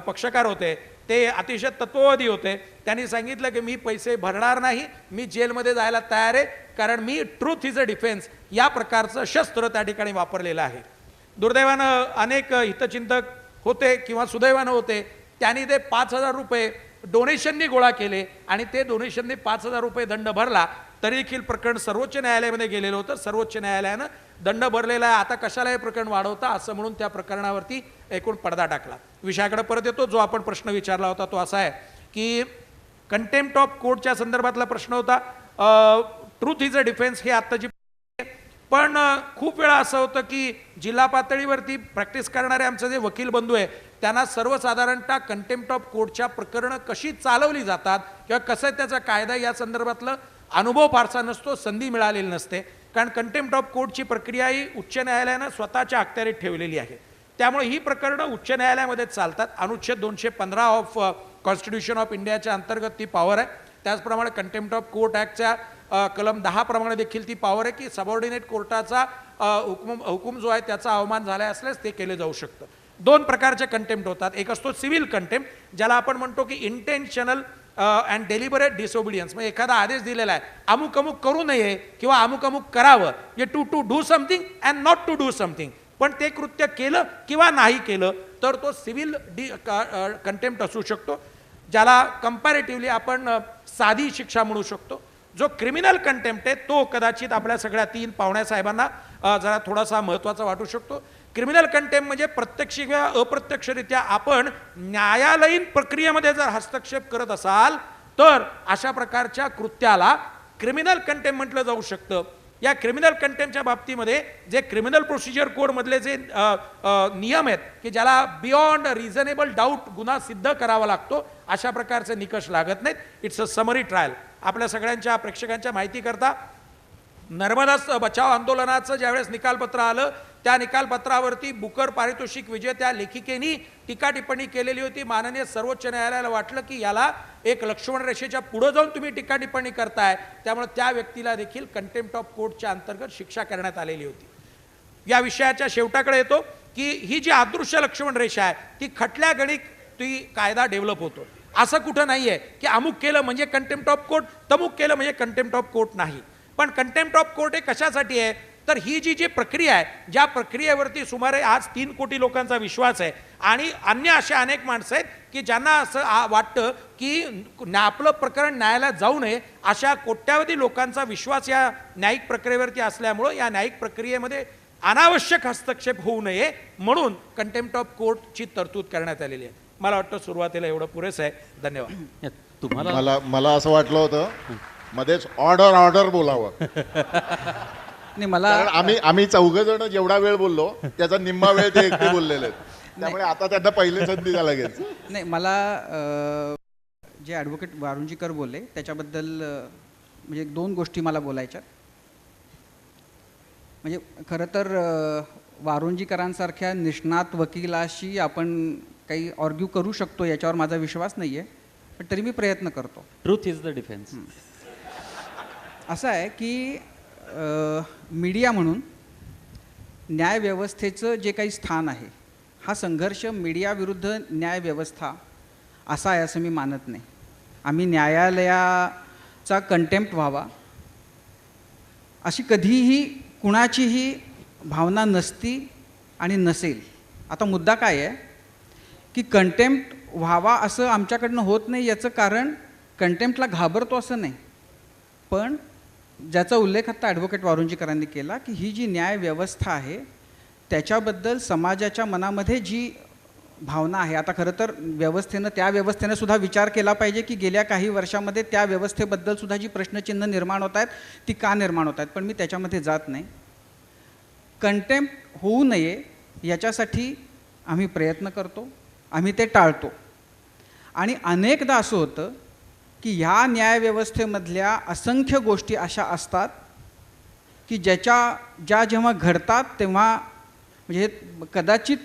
पक्षकार होते ते अतिशय तत्ववादी होते, त्यांनी सांगितलं की मी पैसे भरणार नाही, मी जेलमध्ये जायला तयार आहे, कारण मी ट्रूथ इज अ डिफेन्स या प्रकारचं शस्त्र त्या ठिकाणी वापरलेलं आहे. दुर्दैवानं अनेक हितचिंतक होते किंवा सुदैवानं होते, त्यांनी ते 5,000 रुपये डोनेशननी गोळा केले आणि ते डोनेशनने 5,000 रुपये दंड भरला. तरी देखील प्रकरण सर्वोच्च न्यायालयामध्ये गेलेलं होतं. सर्वोच्च न्यायालयानं दंड भरलेला आहे, आता कशाला हे प्रकरण वाढवता असं म्हणून त्या प्रकरणावरती एकूण पडदा टाकला. विषयाकडे परत येतो. जो आपण प्रश्न विचारला होता तो असा आहे की कंटेम्प्ट ऑफ कोर्टच्या संदर्भातला प्रश्न होता. ट्रूथ इज अ डिफेन्स हे आत्ताची, पण खूप वेळा असं होतं की जिल्हा पातळीवरती प्रॅक्टिस करणारे आमचे जे वकील बंधू आहे त्यांना सर्वसाधारणतः कंटेम्प्ट ऑफ कोर्टच्या प्रकरणं कशी चालवली जातात किंवा कसं त्याचा कायदा या संदर्भातलं अनुभव फारसा नसतो, संधी मिळालेली नसते. कारण कंटेम्प्ट ऑफ कोर्टची प्रक्रिया ही उच्च न्यायालयानं स्वतःच्या अखत्यारीत ठेवलेली आहे. त्यामुळे ही प्रकरणं उच्च न्यायालयामध्ये चालतात. अनुच्छेद 215 ऑफ कॉन्स्टिट्यूशन ऑफ इंडियाच्या अंतर्गत ती पॉवर आहे. त्याचप्रमाणे कंटेम्प्ट ऑफ कोर्ट ॲक्टच्या कलम 10 प्रमाणे देखील ती पॉवर आहे की सबऑर्डिनेट कोर्टाचा हुकूम जो आहे त्याचा अवमान झाला असल्यास ते केले जाऊ शकतं. 2 प्रकारचे कंटेम्प्ट होतात. एक असतो सिव्हिल कंटेम्प्ट, ज्याला आपण म्हणतो की इंटेन्शनल अँड डेलिबरेट डिसओबिडियन्स, म्हणजे एखादा आदेश दिलेला आहे अमुक अमुक करू नये किंवा अमुक अमुक करावं, म्हणजे to do something and not to do something, पण ते कृत्य केलं किंवा नाही केलं तर तो सिव्हिल कंटेम्प्ट असू शकतो, ज्याला कंपॅरेटिव्हली आपण साधी शिक्षा म्हणू शकतो. जो क्रिमिनल कंटेम्प्ट आहे तो कदाचित आपल्या सगळ्या 3 पाहुण्यासाहेबांना जरा थोडासा महत्त्वाचा वाटू शकतो. क्रिमिनल कंटेम्प्ट म्हणजे प्रत्यक्ष किंवा अप्रत्यक्षरित्या आपण न्यायालयीन प्रक्रियेमध्ये जर हस्तक्षेप करत असाल तर अशा प्रकारच्या कृत्याला क्रिमिनल कंटेम्प्ट म्हटलं जाऊ शकतं. या क्रिमिनल कंटेम्प्टच्या बाबतीमध्ये जे क्रिमिनल प्रोसिजर कोडमधले जे नियम आहेत की ज्याला बियॉन्ड रिझनेबल डाऊट गुन्हा सिद्ध करावा लागतो, अशा प्रकारचे निकष लागत नाहीत. It's a summary trial. आपल्या सगळ्यांच्या प्रेक्षकांच्या माहितीकरता नर्मदा बचाव आंदोलनाचं ज्यावेळेस निकालपत्र आलं त्या निकालपत्रावरती बुकर पारितोषिक विजेत्या लेखिकेनी टीका टिप्पणी केलेली होती. माननीय सर्वोच्च न्यायालयाला वाटलं की याला एक लक्ष्मण रेषेच्या पुढे जाऊन तुम्ही टीका टिप्पणी करताय, त्यामुळे त्या व्यक्तीला देखील कंटेम्प्ट ऑफ कोर्टच्या अंतर्गत शिक्षा करण्यात आलेली होती. या विषयाच्या शेवटाकडे येतो की ही जी अदृश्य लक्ष्मण रेषा आहे ती खटल्या गणित ती कायदा डेव्हलप होतो. असं कुठं नाही आहे की अमुक केलं म्हणजे कंटेम्प्ट ऑफ कोर्ट, तमुक केलं म्हणजे कंटेम्प्ट ऑफ कोर्ट नाही. पण कंटेम्प्ट ऑफ कोर्ट हे कशासाठी आहे तर ही जी प्रक्रिया आहे, ज्या प्रक्रियेवरती सुमारे आज 3 कोटी लोकांचा विश्वास आहे आणि अन्य अशा अनेक माणसं आहेत की ज्यांना असं वाटतं की आपलं प्रकरण न्यायालयात जाऊ नये, अशा कोट्यावधी लोकांचा विश्वास या न्यायिक प्रक्रियेवरती असल्यामुळं या न्यायिक प्रक्रियेमध्ये अनावश्यक हस्तक्षेप होऊ नये म्हणून कंटेम्प्ट ऑफ कोर्टची तरतूद करण्यात आलेली आहे. मला वाटतं सुरुवातीला एवढं पुरेसं आहे. धन्यवाद. तुम्हाला मला असं वाटलं होतं मध्येच ऑर्डर बोलावं. नाही मला कारण आम्ही 4 जण जेवढा वेळ बोललो त्याचा निम्मा वेळ ते एकटे बोललेले आहेत. त्यामुळे आता त्यांना पहिले संधी द्यायला लागेल. नाही मला जे ॲडव्होकेट वारुंजीकर बोलले त्याच्याबद्दल म्हणजे 2 गोष्टी मला बोलायच्या. म्हणजे खरं तर वारुंजीकरांसारख्या निष्णात वकिलाशी आपण काही आर्ग्यू करू शकतो याच्यावर माझा विश्वास नाही आहे, पण तरी मी प्रयत्न करतो. Truth is the defence. असं आहे की मीडिया म्हणून न्यायव्यवस्थेचं जे काही स्थान आहे, हा संघर्ष मीडिया विरुद्ध न्यायव्यवस्था असा आहे असं मी मानत नाही. आम्ही न्यायालयाचा कंटेम्प्ट व्हावा अशी कधीही कुणाचीही भावना नसती आणि नसेल. आता मुद्दा काय आहे की कंटेम्प्ट व्हावा असं आमच्याकडनं होत नाही. याचं कारण कंटेम्प्टला घाबरतो असं नाही, पण ज्याचा उल्लेख आता ॲडव्होकेट वारुंजीकरांनी केला की ही जी न्यायव्यवस्था आहे त्याच्याबद्दल समाजाच्या मनामध्ये जी भावना आहे, आता खरं तर त्या व्यवस्थेनं सुद्धा विचार केला पाहिजे की गेल्या काही वर्षामध्ये त्या व्यवस्थेबद्दल सुद्धा जी प्रश्नचिन्ह निर्माण होत आहेत ती का निर्माण होत आहेत, पण मी त्याच्यामध्ये जात नाही. कंटेम्प्ट होऊ नये याच्यासाठी आम्ही प्रयत्न करतो, आम्ही ते टाळतो. आणि अनेकदा असं होतं की ह्या न्यायव्यवस्थेमधल्या असंख्य गोष्टी अशा असतात की ज्या जेव्हा घडतात तेव्हा म्हणजे कदाचित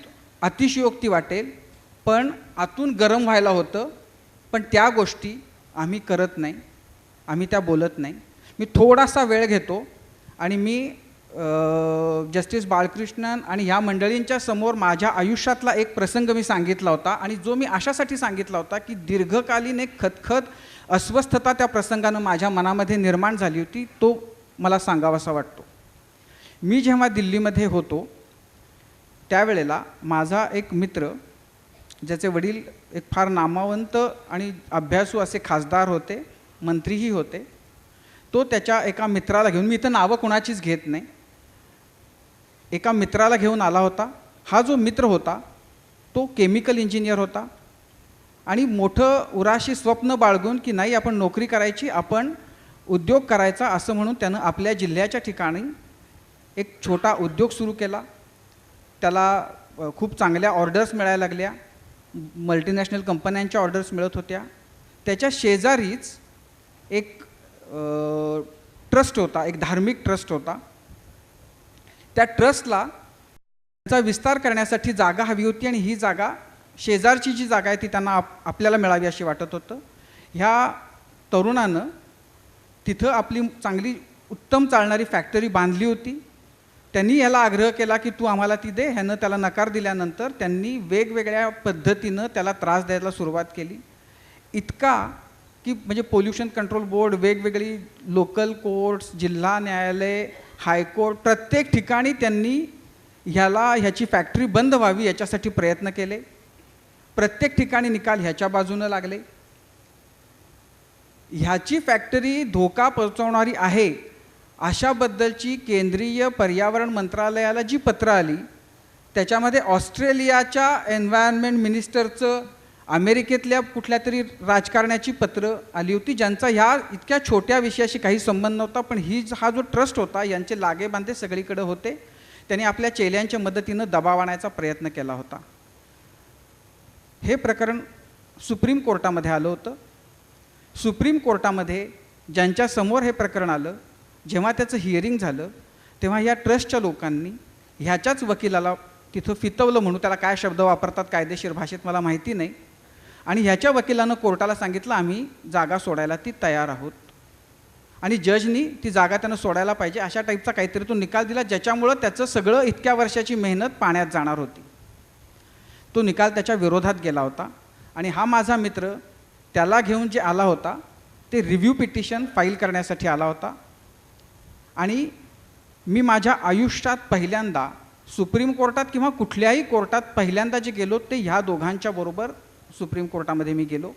अतिशयोक्ती वाटेल, पण आतून गरम व्हायला होतं, पण त्या गोष्टी आम्ही करत नाही, आम्ही त्या बोलत नाही. मी थोडासा वेळ घेतो आणि मी जस्टिस बाळकृष्णन आणि ह्या मंडळींच्या समोर माझ्या आयुष्यातला एक प्रसंग मी सांगितला होता आणि जो मी अशासाठी सांगितला होता की दीर्घकालीन एक खतखत अस्वस्थता त्या प्रसंगानं माझ्या मनामध्ये निर्माण झाली होती, तो मला सांगावासा वाटतो. मी जेव्हा दिल्लीमध्ये होतो त्यावेळेला माझा एक मित्र, ज्याचे वडील एक फार नामवंत आणि अभ्यासू असे खासदार होते, मंत्रीही होते, तो त्याच्या एका मित्राला घेऊन, मी इथं नावं कोणाचीच घेत नाही, एका मित्राला घेऊन आला होता. हा जो मित्र होता तो केमिकल इंजिनियर होता आणि मोठं उराशी स्वप्न बाळगून की नाही आपण नोकरी करायची, आपण उद्योग करायचा असं म्हणून त्यानं आपल्या जिल्ह्याच्या ठिकाणी एक छोटा उद्योग सुरू केला. त्याला खूप चांगल्या ऑर्डर्स मिळायला लागल्या, मल्टीनॅशनल कंपन्यांच्या ऑर्डर्स मिळत होत्या. त्याच्या शेजारीच एक ट्रस्ट होता, एक धार्मिक ट्रस्ट होता. त्या ट्रस्टला त्याचा विस्तार करण्यासाठी जागा हवी होती आणि ही जागा, शेजारची जी जागा आहे ती त्यांना आपल्याला मिळावी अशी वाटत होतं. ह्या तरुणानं तिथं आपली चांगली उत्तम चालणारी फॅक्टरी बांधली होती. त्यांनी ह्याला आग्रह केला की तू आम्हाला ती दे. ह्यानं त्याला नकार दिल्यानंतर त्यांनी वेगवेगळ्या पद्धतीनं त्याला त्रास द्यायला सुरुवात केली. इतका की म्हणजे पोल्युशन कंट्रोल बोर्ड, वेगवेगळी लोकल कोर्ट्स, जिल्हा न्यायालय, हायकोर्ट, प्रत्येक ठिकाणी त्यांनी ह्याची फॅक्टरी बंद व्हावी याच्यासाठी प्रयत्न केले. प्रत्येक ठिकाणी निकाल ह्याच्या बाजूनं लागले. ह्याची फॅक्टरी धोका पोहोचवणारी आहे अशाबद्दलची केंद्रीय पर्यावरण मंत्रालयाला जी पत्रं आली त्याच्यामध्ये ऑस्ट्रेलियाच्या एन्व्हायरमेंट मिनिस्टरचं, अमेरिकेतल्या कुठल्या तरी राजकारण्याची पत्रं आली होती, ज्यांचा ह्या इतक्या छोट्या विषयाशी काही संबंध नव्हता. पण हा जो ट्रस्ट होता यांचे लागेबांधे सगळीकडे होते. त्यांनी आपल्या चेल्यांच्या मदतीनं दबाव आणायचा प्रयत्न केला होता. हे प्रकरण सुप्रीम कोर्टामध्ये आलं होतं. सुप्रीम कोर्टामध्ये ज्यांच्यासमोर हे प्रकरण आलं, जेव्हा त्याचं हिअरिंग झालं तेव्हा या ट्रस्टच्या लोकांनी ह्याच्याच वकिलाला तिथं फितवलं, म्हणून त्याला काय शब्द वापरतात कायदेशीर भाषेत मला माहिती नाही, आणि ह्याच्या वकिलानं कोर्टाला सांगितलं आम्ही जागा सोडायला ती तयार आहोत आणि जजनी ती जागा त्यानं सोडायला पाहिजे अशा टाईपचा काहीतरी तो निकाल दिला, ज्याच्यामुळं त्याचं सगळं इतक्या वर्षाची मेहनत पाण्यात जाणार होती. तो निकाल त्याच्या विरोधात गेला होता आणि हा माझा मित्र त्याला घेऊन जे आला होता ते रिव्ह्यू पिटिशन फाईल करण्यासाठी आला होता. आणि मी माझ्या आयुष्यात पहिल्यांदा सुप्रीम कोर्टात किंवा कुठल्याही कोर्टात पहिल्यांदा जे गेलो ते ह्या दोघांच्या बरोबर सुप्रीम कोर्टामध्ये मी गेलो.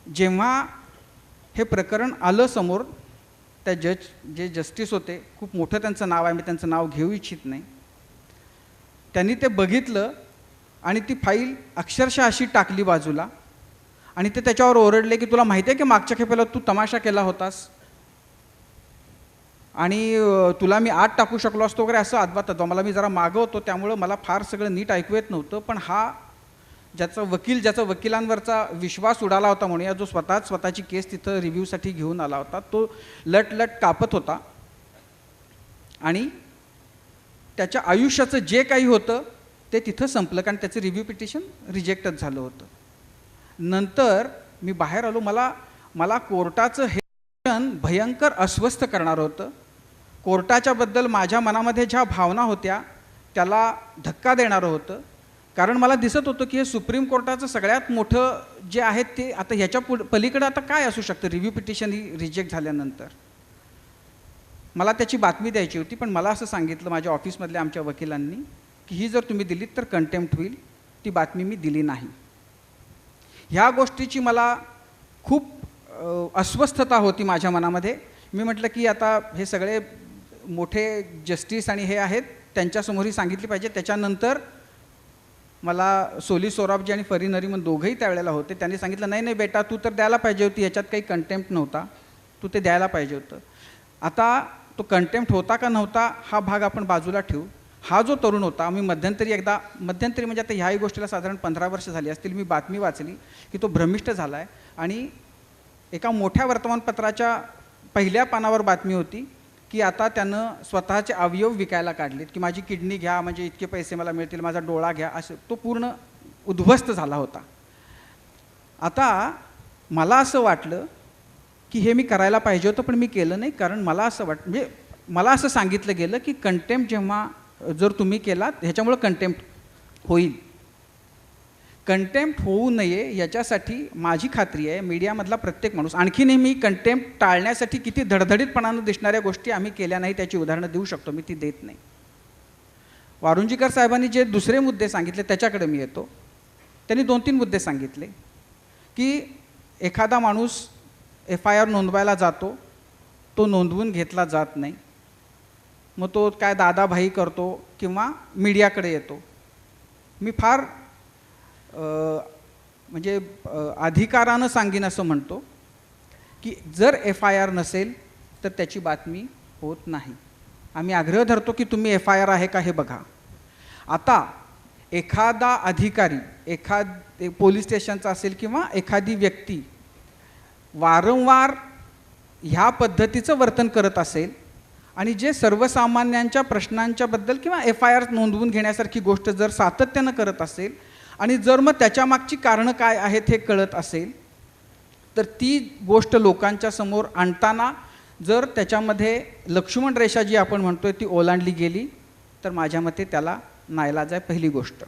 जेव्हा हे प्रकरण आलं समोर, त्या जे जस्टिस होते, खूप मोठं त्यांचं नाव आहे, मी त्यांचं नाव घेऊ इच्छित नाही, त्यांनी ते बघितलं आणि ती फाईल अक्षरशः अशी टाकली बाजूला आणि ते त्याच्यावर ओरडले की तुला माहिती आहे की मागच्या खेपेला तू तमाशा केला होतास आणि तुला मी आत टाकू शकलो असतो वगैरे असं अद्वात. मला मी जरा मागं होतो त्यामुळं मला फार सगळं नीट ऐकू येत नव्हतं, पण हा ज्याचा वकिलांवरचा विश्वास उडाला होता म्हणून, या जो स्वतःची केस तिथं रिव्ह्यूसाठी घेऊन आला होता, तो लट कापत होता आणि त्याच्या आयुष्याचं जे काही होतं ते तिथं संपलं, कारण त्याचं रिव्ह्यू पिटिशन रिजेक्टच झालं होतं. नंतर मी बाहेर आलो. मला कोर्टाचं हे भयंकर अस्वस्थ करणारं होतं. कोर्टाच्याबद्दल माझ्या मनामध्ये ज्या भावना होत्या त्याला धक्का देणारं होतं, कारण मला दिसत होतं की हे सुप्रीम कोर्टाचं सगळ्यात मोठं जे आहे ते आता ह्याच्या पलीकडे आता काय असू शकतं. रिव्ह्यू पिटिशन ही रिजेक्ट झाल्यानंतर मला त्याची बातमी द्यायची होती, पण मला असं सांगितलं माझ्या ऑफिसमधल्या आमच्या वकिलांनी की ही जर तुम्ही दिलीत तर कंटेम्प्ट होईल. ती बातमी मी दिली नाही. ह्या गोष्टीची मला खूप अस्वस्थता होती माझ्या मनामध्ये. मी म्हटलं की आता हे सगळे मोठे जस्टिस आणि हे आहेत त्यांच्यासमोरही सांगितली पाहिजे. त्याच्यानंतर मला सोली सोराबजी आणि फरी नरीमन दोघंही त्यावेळेला होते. त्यांनी सांगितलं नाही बेटा तू तर द्यायला पाहिजे होती, याच्यात काही कंटेम्प्ट नव्हता, तू ते द्यायला पाहिजे होतं. आता तो कंटेम्प्ट होता का नव्हता हा भाग आपण बाजूला ठेवू. हा जो तरुण होता, मी मध्यंतरी म्हणजे आता ह्याही गोष्टीला साधारण 15 वर्ष झाली असतील, मी बातमी वाचली की तो भ्रमिष्ट झाला आहे आणि एका मोठ्या वर्तमानपत्राच्या पहिल्या पानावर बातमी होती की आता त्यानं स्वतःचे अवयव विकायला काढलेत, की माझी किडनी घ्या म्हणजे इतके पैसे मला मिळतील, माझा डोळा घ्या, असं तो पूर्ण उद्ध्वस्त झाला होता. आता मला असं वाटलं की हे मी करायला पाहिजे होतं, पण मी केलं नाही, कारण मला असं म्हणजे मला असं सांगितलं गेलं की कंटेम्प्ट जेव्हा जर तुम्ही केलात ह्याच्यामुळं कंटेम्प्ट होईल. कंटेम्प्ट होऊ नये याच्यासाठी माझी खात्री आहे मीडियामधला प्रत्येक माणूस, आणखी नेहमी कंटेम्प्ट टाळण्यासाठी किती धडधडीतपणानं दिसणाऱ्या गोष्टी आम्ही केल्या नाही त्याची उदाहरणं देऊ शकतो, मी ती देत नाही. वारुंजीकर साहेबांनी जे दुसरे मुद्दे सांगितले त्याच्याकडे मी येतो. त्यांनी 2-3 मुद्दे सांगितले की एखादा माणूस FIR नोंदवायला जातो, तो नोंदवून घेतला जात नाही, मग तो काय दादाभाई करतो किंवा मीडियाकडे येतो. मी फार म्हणजे अधिकारानं सांगीन असं म्हणतो की जर FIR नसेल तर त्याची बातमी होत नाही. आम्ही आग्रह धरतो की तुम्ही FIR आहे का हे बघा. आता एखादा अधिकारी पोलीस स्टेशनचा असेल किंवा एखादी व्यक्ती वारंवार ह्या पद्धतीचं वर्तन करत असेल आणि जे सर्वसामान्यांच्या प्रश्नांच्याबद्दल किंवा FIR नोंदवून घेण्यासारखी गोष्ट जर सातत्यानं करत असेल आणि जर मग त्याच्यामागची कारणं काय आहेत हे कळत असेल तर ती गोष्ट लोकांच्या समोर आणताना जर त्याच्यामध्ये लक्ष्मण रेषा जी आपण म्हणतोय ती ओलांडली गेली तर माझ्या मते त्याला नाईलाज आहे. पहिली गोष्ट.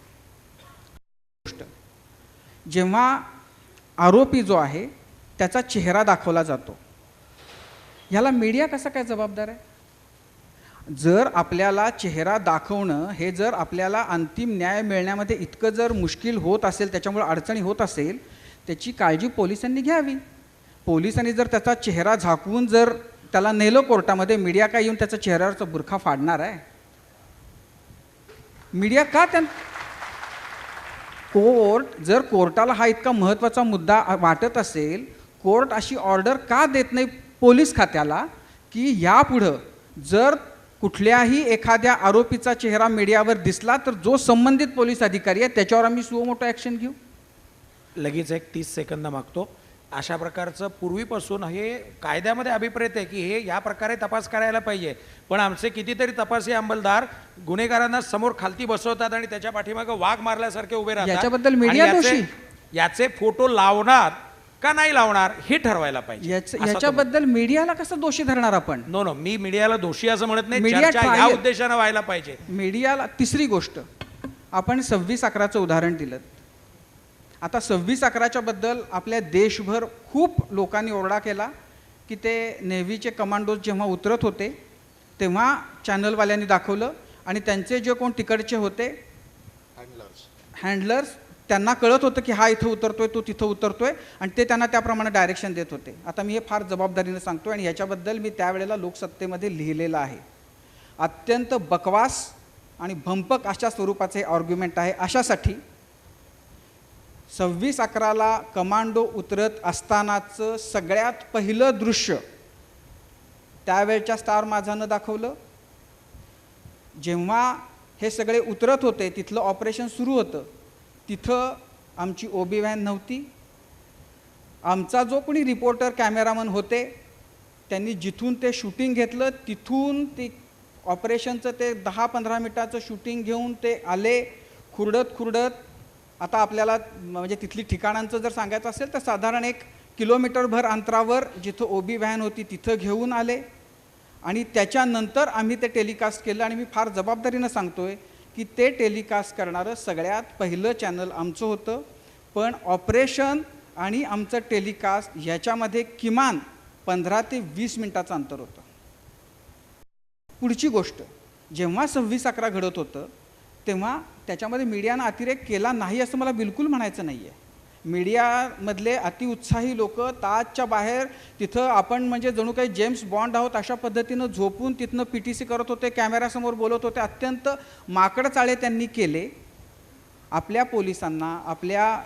जेव्हा आरोपी जो आहे त्याचा चेहरा दाखवला जातो, ह्याला मीडिया कसा काय जबाबदार आहे? जर आपल्याला चेहरा दाखवणं हे जर आपल्याला अंतिम न्याय मिळण्यामध्ये इतकं जर मुश्किल होत असेल, त्याच्यामुळे अडचणी होत असेल, त्याची काळजी पोलिसांनी घ्यावी. पोलिसांनी जर त्याचा चेहरा झाकवून जर त्याला नेलं कोर्टामध्ये, मीडिया काय येऊन त्याचा चेहऱ्यावरचा बुरखा फाडणार आहे? मीडिया का कोर्ट जर कोर्टाला हा इतका महत्त्वाचा मुद्दा वाटत असेल, कोर्ट अशी ऑर्डर का देत नाही पोलीस खात्याला की यापुढं जर कुठल्याही एखाद्या आरोपीचा चेहरा मीडियावर दिसला तर जो संबंधित पोलीस अधिकारी आहे त्याच्यावर आम्ही सुमोटो ॲक्शन घेऊ? लगेच एक 30 सेकंद मागतो. अशा प्रकारचं पूर्वीपासून हे कायद्यामध्ये अभिप्रेत आहे की हे या प्रकारे तपास करायला पाहिजे, पण आमचे कितीतरी तपासी अंमलदार गुन्हेगारांना समोर खालती बसवतात आणि त्याच्या पाठीमागे वाघ मारल्यासारखे उभे राहतात. याच्याबद्दल आणि मीडिया दोषी? याचे फोटो लावणार का नाही लावणार हे ठरवायला पाहिजे. याच्याबद्दल मीडियाला कसं दोषी धरणार आपण? नो मी मीडियाला दोषी असं म्हणत नाही, मीडिया चर्चा या उद्देशानं व्हायला पाहिजे. मीडियाला. तिसरी गोष्ट, आपण 26/11चं उदाहरण दिलं. आता 26/11च्या बद्दल आपल्या देशभर खूप लोकांनी ओरडा केला की ते नेव्हीचे कमांडोज जेव्हा उतरत होते तेव्हा चॅनलवाल्यांनी दाखवलं आणि त्यांचे जे कोण तिकडचे होते हँडलर्स त्यांना कळत होतं की हा इथं उतरतोय, तो तिथं उतरतोय आणि ते त्यांना त्याप्रमाणे डायरेक्शन देत होते. आता मी हे फार जबाबदारीनं सांगतोय आणि याच्याबद्दल मी त्यावेळेला लोकसत्तेमध्ये लिहिलेलं आहे. अत्यंत बकवास आणि भंपक अशा स्वरूपाचे आर्ग्युमेंट आहे. अशासाठी 26/11ला कमांडो उतरत असतानाचं सगळ्यात पहिलं दृश्य त्यावेळच्या स्टार माझानं दाखवलं. जेव्हा हे सगळे उतरत होते तिथलं ऑपरेशन सुरू होतं, तिथं आमची OB व्हॅन नव्हती. आमचा जो कोणी रिपोर्टर कॅमेरामन होते त्यांनी जिथून ते शूटिंग घेतलं तिथून ते ऑपरेशनचं ते 10-15 मिनिटाचं शूटिंग घेऊन ते आले खुरडत. आता आपल्याला म्हणजे तिथली ठिकाणांचं जर सांगायचं असेल तर साधारण 1 किलोमीटरभर अंतरावर जिथं OB व्हॅन होती तिथं घेऊन आले आणि त्याच्यानंतर आम्ही ते टेलिकास्ट केलं. आणि मी फार जबाबदारीनं सांगतोय की ते टेलिकास्ट करणारं सगळ्यात पहिलं चॅनल आमचं होतं, पण ऑपरेशन आणि आमचं टेलिकास्ट ह्याच्यामध्ये किमान 15 ते 20 मिनिटाचं अंतर होतं. पुढची गोष्ट, जेव्हा 26/11 घडत होतं तेव्हा त्याच्यामध्ये मीडियानं अतिरेक केला नाही असं मला बिलकुल म्हणायचं नाही आहे. मीडियामधले अतिउत्साही लोक ताजच्या बाहेर तिथं आपण म्हणजे जणू काही जेम्स बॉन्ड आहोत अशा पद्धतीनं झोपून तिथनं PTC करत होते, कॅमेऱ्यासमोर बोलत होते. अत्यंत माकड चाळे त्यांनी केले. आपल्या पोलिसांना, आपल्या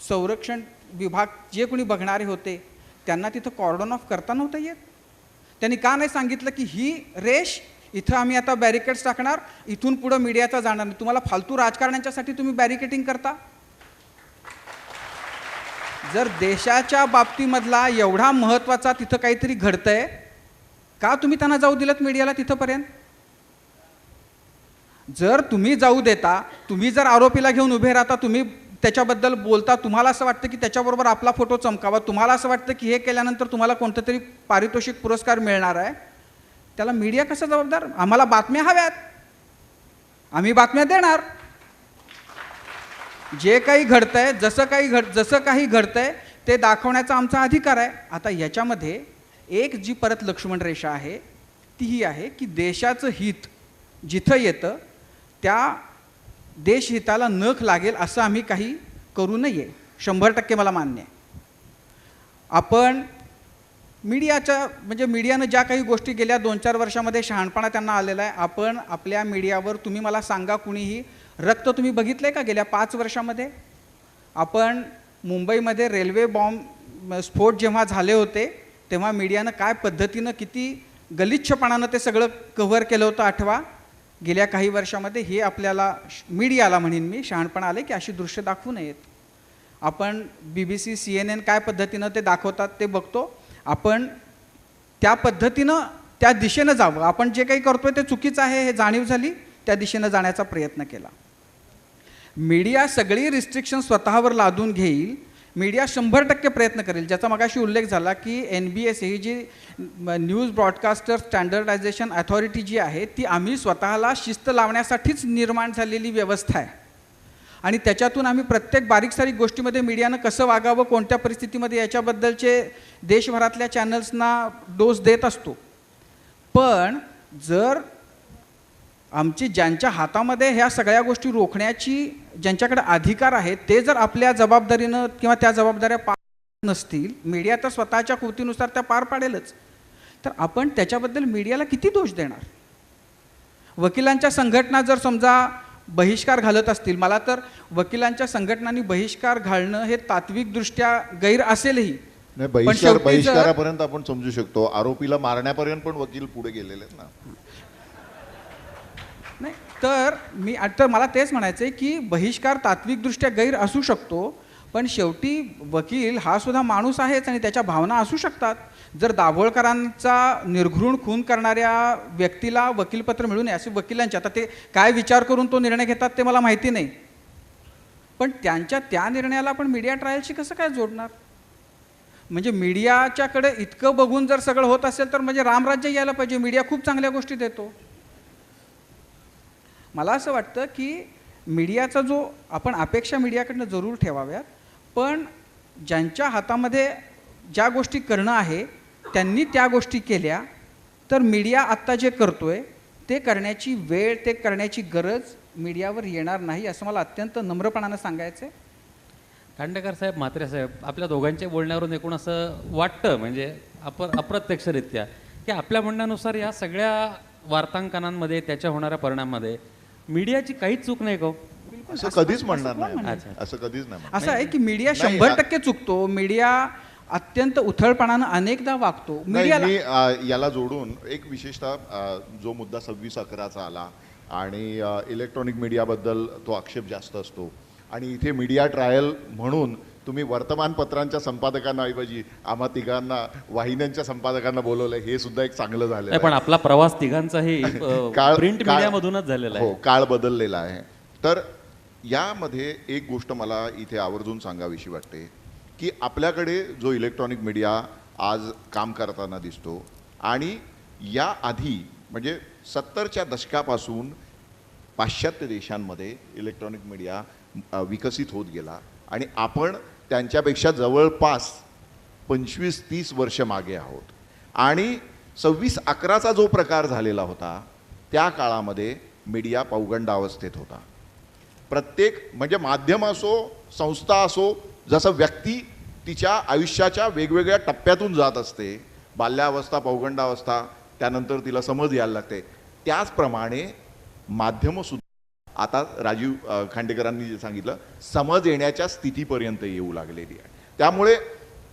संरक्षण विभाग जे कोणी बघणारे होते त्यांना तिथं कॉर्डन ऑफ करता नव्हतं येत. त्यांनी का नाही सांगितलं की ही रेष इथं आम्ही आता बॅरिकेड्स टाकणार, इथून पुढं मीडियाचा जाणार नाही. तुम्हाला फालतू राजकारण्यांच्यासाठी तुम्ही बॅरिकेडिंग करता? जर देशाच्या बाबतीमधला एवढा महत्त्वाचा तिथं काहीतरी घडतंय का तुम्ही त्यांना जाऊ दिलत मीडियाला तिथंपर्यंत? जर तुम्ही जाऊ देता, तुम्ही जर आरोपीला घेऊन उभे राहता, तुम्ही त्याच्याबद्दल बोलता, तुम्हाला असं वाटतं की त्याच्याबरोबर आपला फोटो चमकावा, तुम्हाला असं वाटतं की हे केल्यानंतर तुम्हाला कोणतं तरी पारितोषिक पुरस्कार मिळणार आहे, त्याला मीडिया कसं जबाबदार? आम्हाला बातम्या हव्यात, आम्ही बातम्या देणार. जे काही घडतंय, जसं काही घडतंय ते दाखवण्याचा आमचा अधिकार आहे. आता याच्यामध्ये एक जी परत लक्ष्मण रेषा आहे ती ही आहे की देशाचं हित जिथं येतं त्या देशहिताला नख लागेल असं आम्ही काही करू नये. 100% मला मान्य आहे. आपण मीडियानं ज्या काही गोष्टी गेल्या 2-4 वर्षामध्ये शहाणपणा त्यांना आलेला आहे. आपण आपल्या मीडियावर, तुम्ही मला सांगा कुणीही रक्त तुम्ही बघितलं आहे का गेल्या 5 वर्षामध्ये? आपण मुंबईमध्ये रेल्वे बॉम्ब स्फोट जेव्हा झाले होते तेव्हा मीडियानं काय पद्धतीनं किती गलिच्छपणानं ते सगळं कव्हर केलं होतं आठवा. गेल्या काही वर्षामध्ये हे आपल्याला मीडियाला म्हणेन मी शहाणपणा आले की अशी दृश्य दाखवू नयेत. आपण BBC, CNN काय पद्धतीनं ते दाखवतात ते बघतो. आपण त्या पद्धतीनं त्या दिशेनं जावं. आपण जे काही करतोय ते चुकीचं आहे हे जाणीव झाली, त्या दिशेनं जाण्याचा प्रयत्न केला. मीडिया सगळी रिस्ट्रिक्शन स्वतःवर लादून घेईल. मीडिया 100% प्रयत्न करेल. ज्याचा मगाशी उल्लेख झाला की NBS ही जी न्यूज ब्रॉडकास्टर स्टँडर्डायझेशन अथॉरिटी जी आहे ती आम्ही स्वतःला शिस्त लावण्यासाठीच निर्माण झालेली व्यवस्था आहे. आणि त्याच्यातून आम्ही प्रत्येक बारीक सारीक गोष्टीमध्ये मीडियानं कसं वागावं, कोणत्या परिस्थितीमध्ये, याच्याबद्दलचे देशभरातल्या चॅनल्सना डोस देत असतो. पण जर आमची ज्यांच्या हातामध्ये ह्या सगळ्या गोष्टी रोखण्याची ज्यांच्याकडे अधिकार आहे ते जर आपल्या जबाबदारीनं किंवा त्या जबाबदाऱ्या पार नसतील, मीडिया तर स्वतःच्या कृतीनुसार त्या पार पाडेलच, तर आपण त्याच्याबद्दल मीडियाला किती दोष देणार? वकिलांच्या संघटना जर समजा बहिष्कार घालत असतील, मला तर वकिलांच्या संघटनांनी बहिष्कार घालणं हे तात्विकदृष्ट्या गैर असेलही. नाही, पण शेवटी जर- बहिष्कारापर्यंत आपण समजू शकतो. आरोपीला मारण्यापर्यंत पण वकील पुढे गेलेले आहेत ना. नाही तर मला तेच म्हणायचं आहे की बहिष्कार तात्विकदृष्ट्या गैर असू शकतो, पण शेवटी वकील हा सुद्धा माणूस आहेच आणि त्याच्या भावना असू शकतात. जर दाभोळकरांचा निर्घृण खून करणाऱ्या व्यक्तीला वकीलपत्र मिळू नये असे वकिलांचे, आता ते काय विचार करून तो निर्णय घेतात ते मला माहिती नाही, पण त्यांच्या त्या निर्णयाला आपण मीडिया ट्रायलशी कसं काय जोडणार? म्हणजे मीडियाच्याकडे इतकं बघून जर सगळं होत असेल तर म्हणजे रामराज्य यायला पाहिजे. मीडिया खूप चांगल्या गोष्टी देतो. मला असं वाटतं की मीडियाचा जो आपण अपेक्षा मीडियाकडनं जरूर ठेवाव्यात, पण ज्यांच्या हातामध्ये ज्या गोष्टी करणं आहे त्यांनी त्या गोष्टी केल्या तर मीडिया आत्ता जे करतोय ते करण्याची वेळ, ते करण्याची गरज मीडियावर येणार नाही असं मला अत्यंत नम्रपणानं सांगायचं आहे. खांडेकर साहेब, म्हात्रे साहेब, आपल्या दोघांच्या बोलण्यावरून एकूण असं वाटतं म्हणजे अप्रत्यक्षरित्या की आपल्या म्हणण्यानुसार या सगळ्या वार्तांकनांमध्ये त्याच्या होणाऱ्या परिणामामध्ये मीडियाची काहीच चूक नाही का? असं कधीच म्हणणार नाही. अच्छा. असं कधीच नाही. असं आहे की मीडिया नाही, 100% चुकतो. मीडिया अत्यंत उथळपणानं अनेकदा वागतो. नाही, मीडियाला मी याला जोडून एक विशेषतः जो मुद्दा 26/11चा आला आणि इलेक्ट्रॉनिक मीडियाबद्दल तो आक्षेप जास्त असतो आणि इथे मीडिया ट्रायल म्हणून तुम्ही वर्तमानपत्रांच्या संपादकांना ऐवजी आम्हा तिघांना वाहिन्यांच्या संपादकांना बोलवलंय, हे सुद्धा एक चांगलं झालं नाही, पण आपला प्रवास तिघांचाही प्रिंट मीडियामधूनच झालेला आहे. हो, काळ बदललेला आहे. तर यामध्ये एक गोष्ट मला इथे आवर्जून सांगावीशी वाटते की आपल्याकडे जो इलेक्ट्रॉनिक मीडिया आज काम करताना दिसतो आणि या आधी म्हणजे 70च्या दशकापासून पाश्चात्य देशांमध्ये इलेक्ट्रॉनिक मीडिया विकसित होत गेला आणि आपण त्यांच्यापेक्षा जवळपास 25-30 वर्ष मागे आहोत. आणि 26/11चा जो प्रकार झालेला होता त्या काळामध्ये मीडिया पौगंडावस्थेत होता. प्रत्येक म्हणजे माध्यम असो, संस्था असो, जसं व्यक्ती तिच्या आयुष्याच्या वेगवेगळ्या टप्प्यातून जात असते, बाल्यावस्था, पौगंडावस्था, त्यानंतर तिला समज यायला लागते, त्याचप्रमाणे माध्यमसुद्धा आता राजीव खांडेकरांनी जे सांगितलं समज येण्याच्या स्थितीपर्यंत येऊ लागलेली आहे. त्यामुळे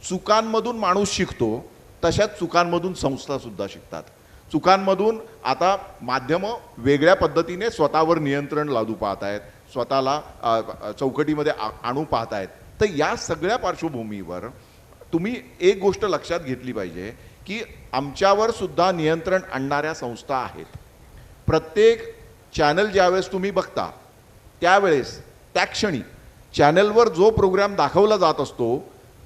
चुकांमधून माणूस शिकतो, तशाच चुकांमधून संस्थासुद्धा शिकतात. चुकांमधून आता माध्यमं वेगळ्या पद्धतीने स्वतःवर नियंत्रण लादू पाहत आहेत, स्वतःला चौकटीमध्ये आणू पाहत आहेत. तर या सगळ्या पार्श्वभूमीवर तुम्ही एक गोष्ट लक्षात घेतली पाहिजे की आमच्यावर सुद्धा नियंत्रण आणणाऱ्या संस्था आहेत. प्रत्येक चॅनल ज्यावेळेस तुम्ही बघता त्यावेळेस त्या क्षणी चॅनलवर जो प्रोग्राम दाखवला जात असतो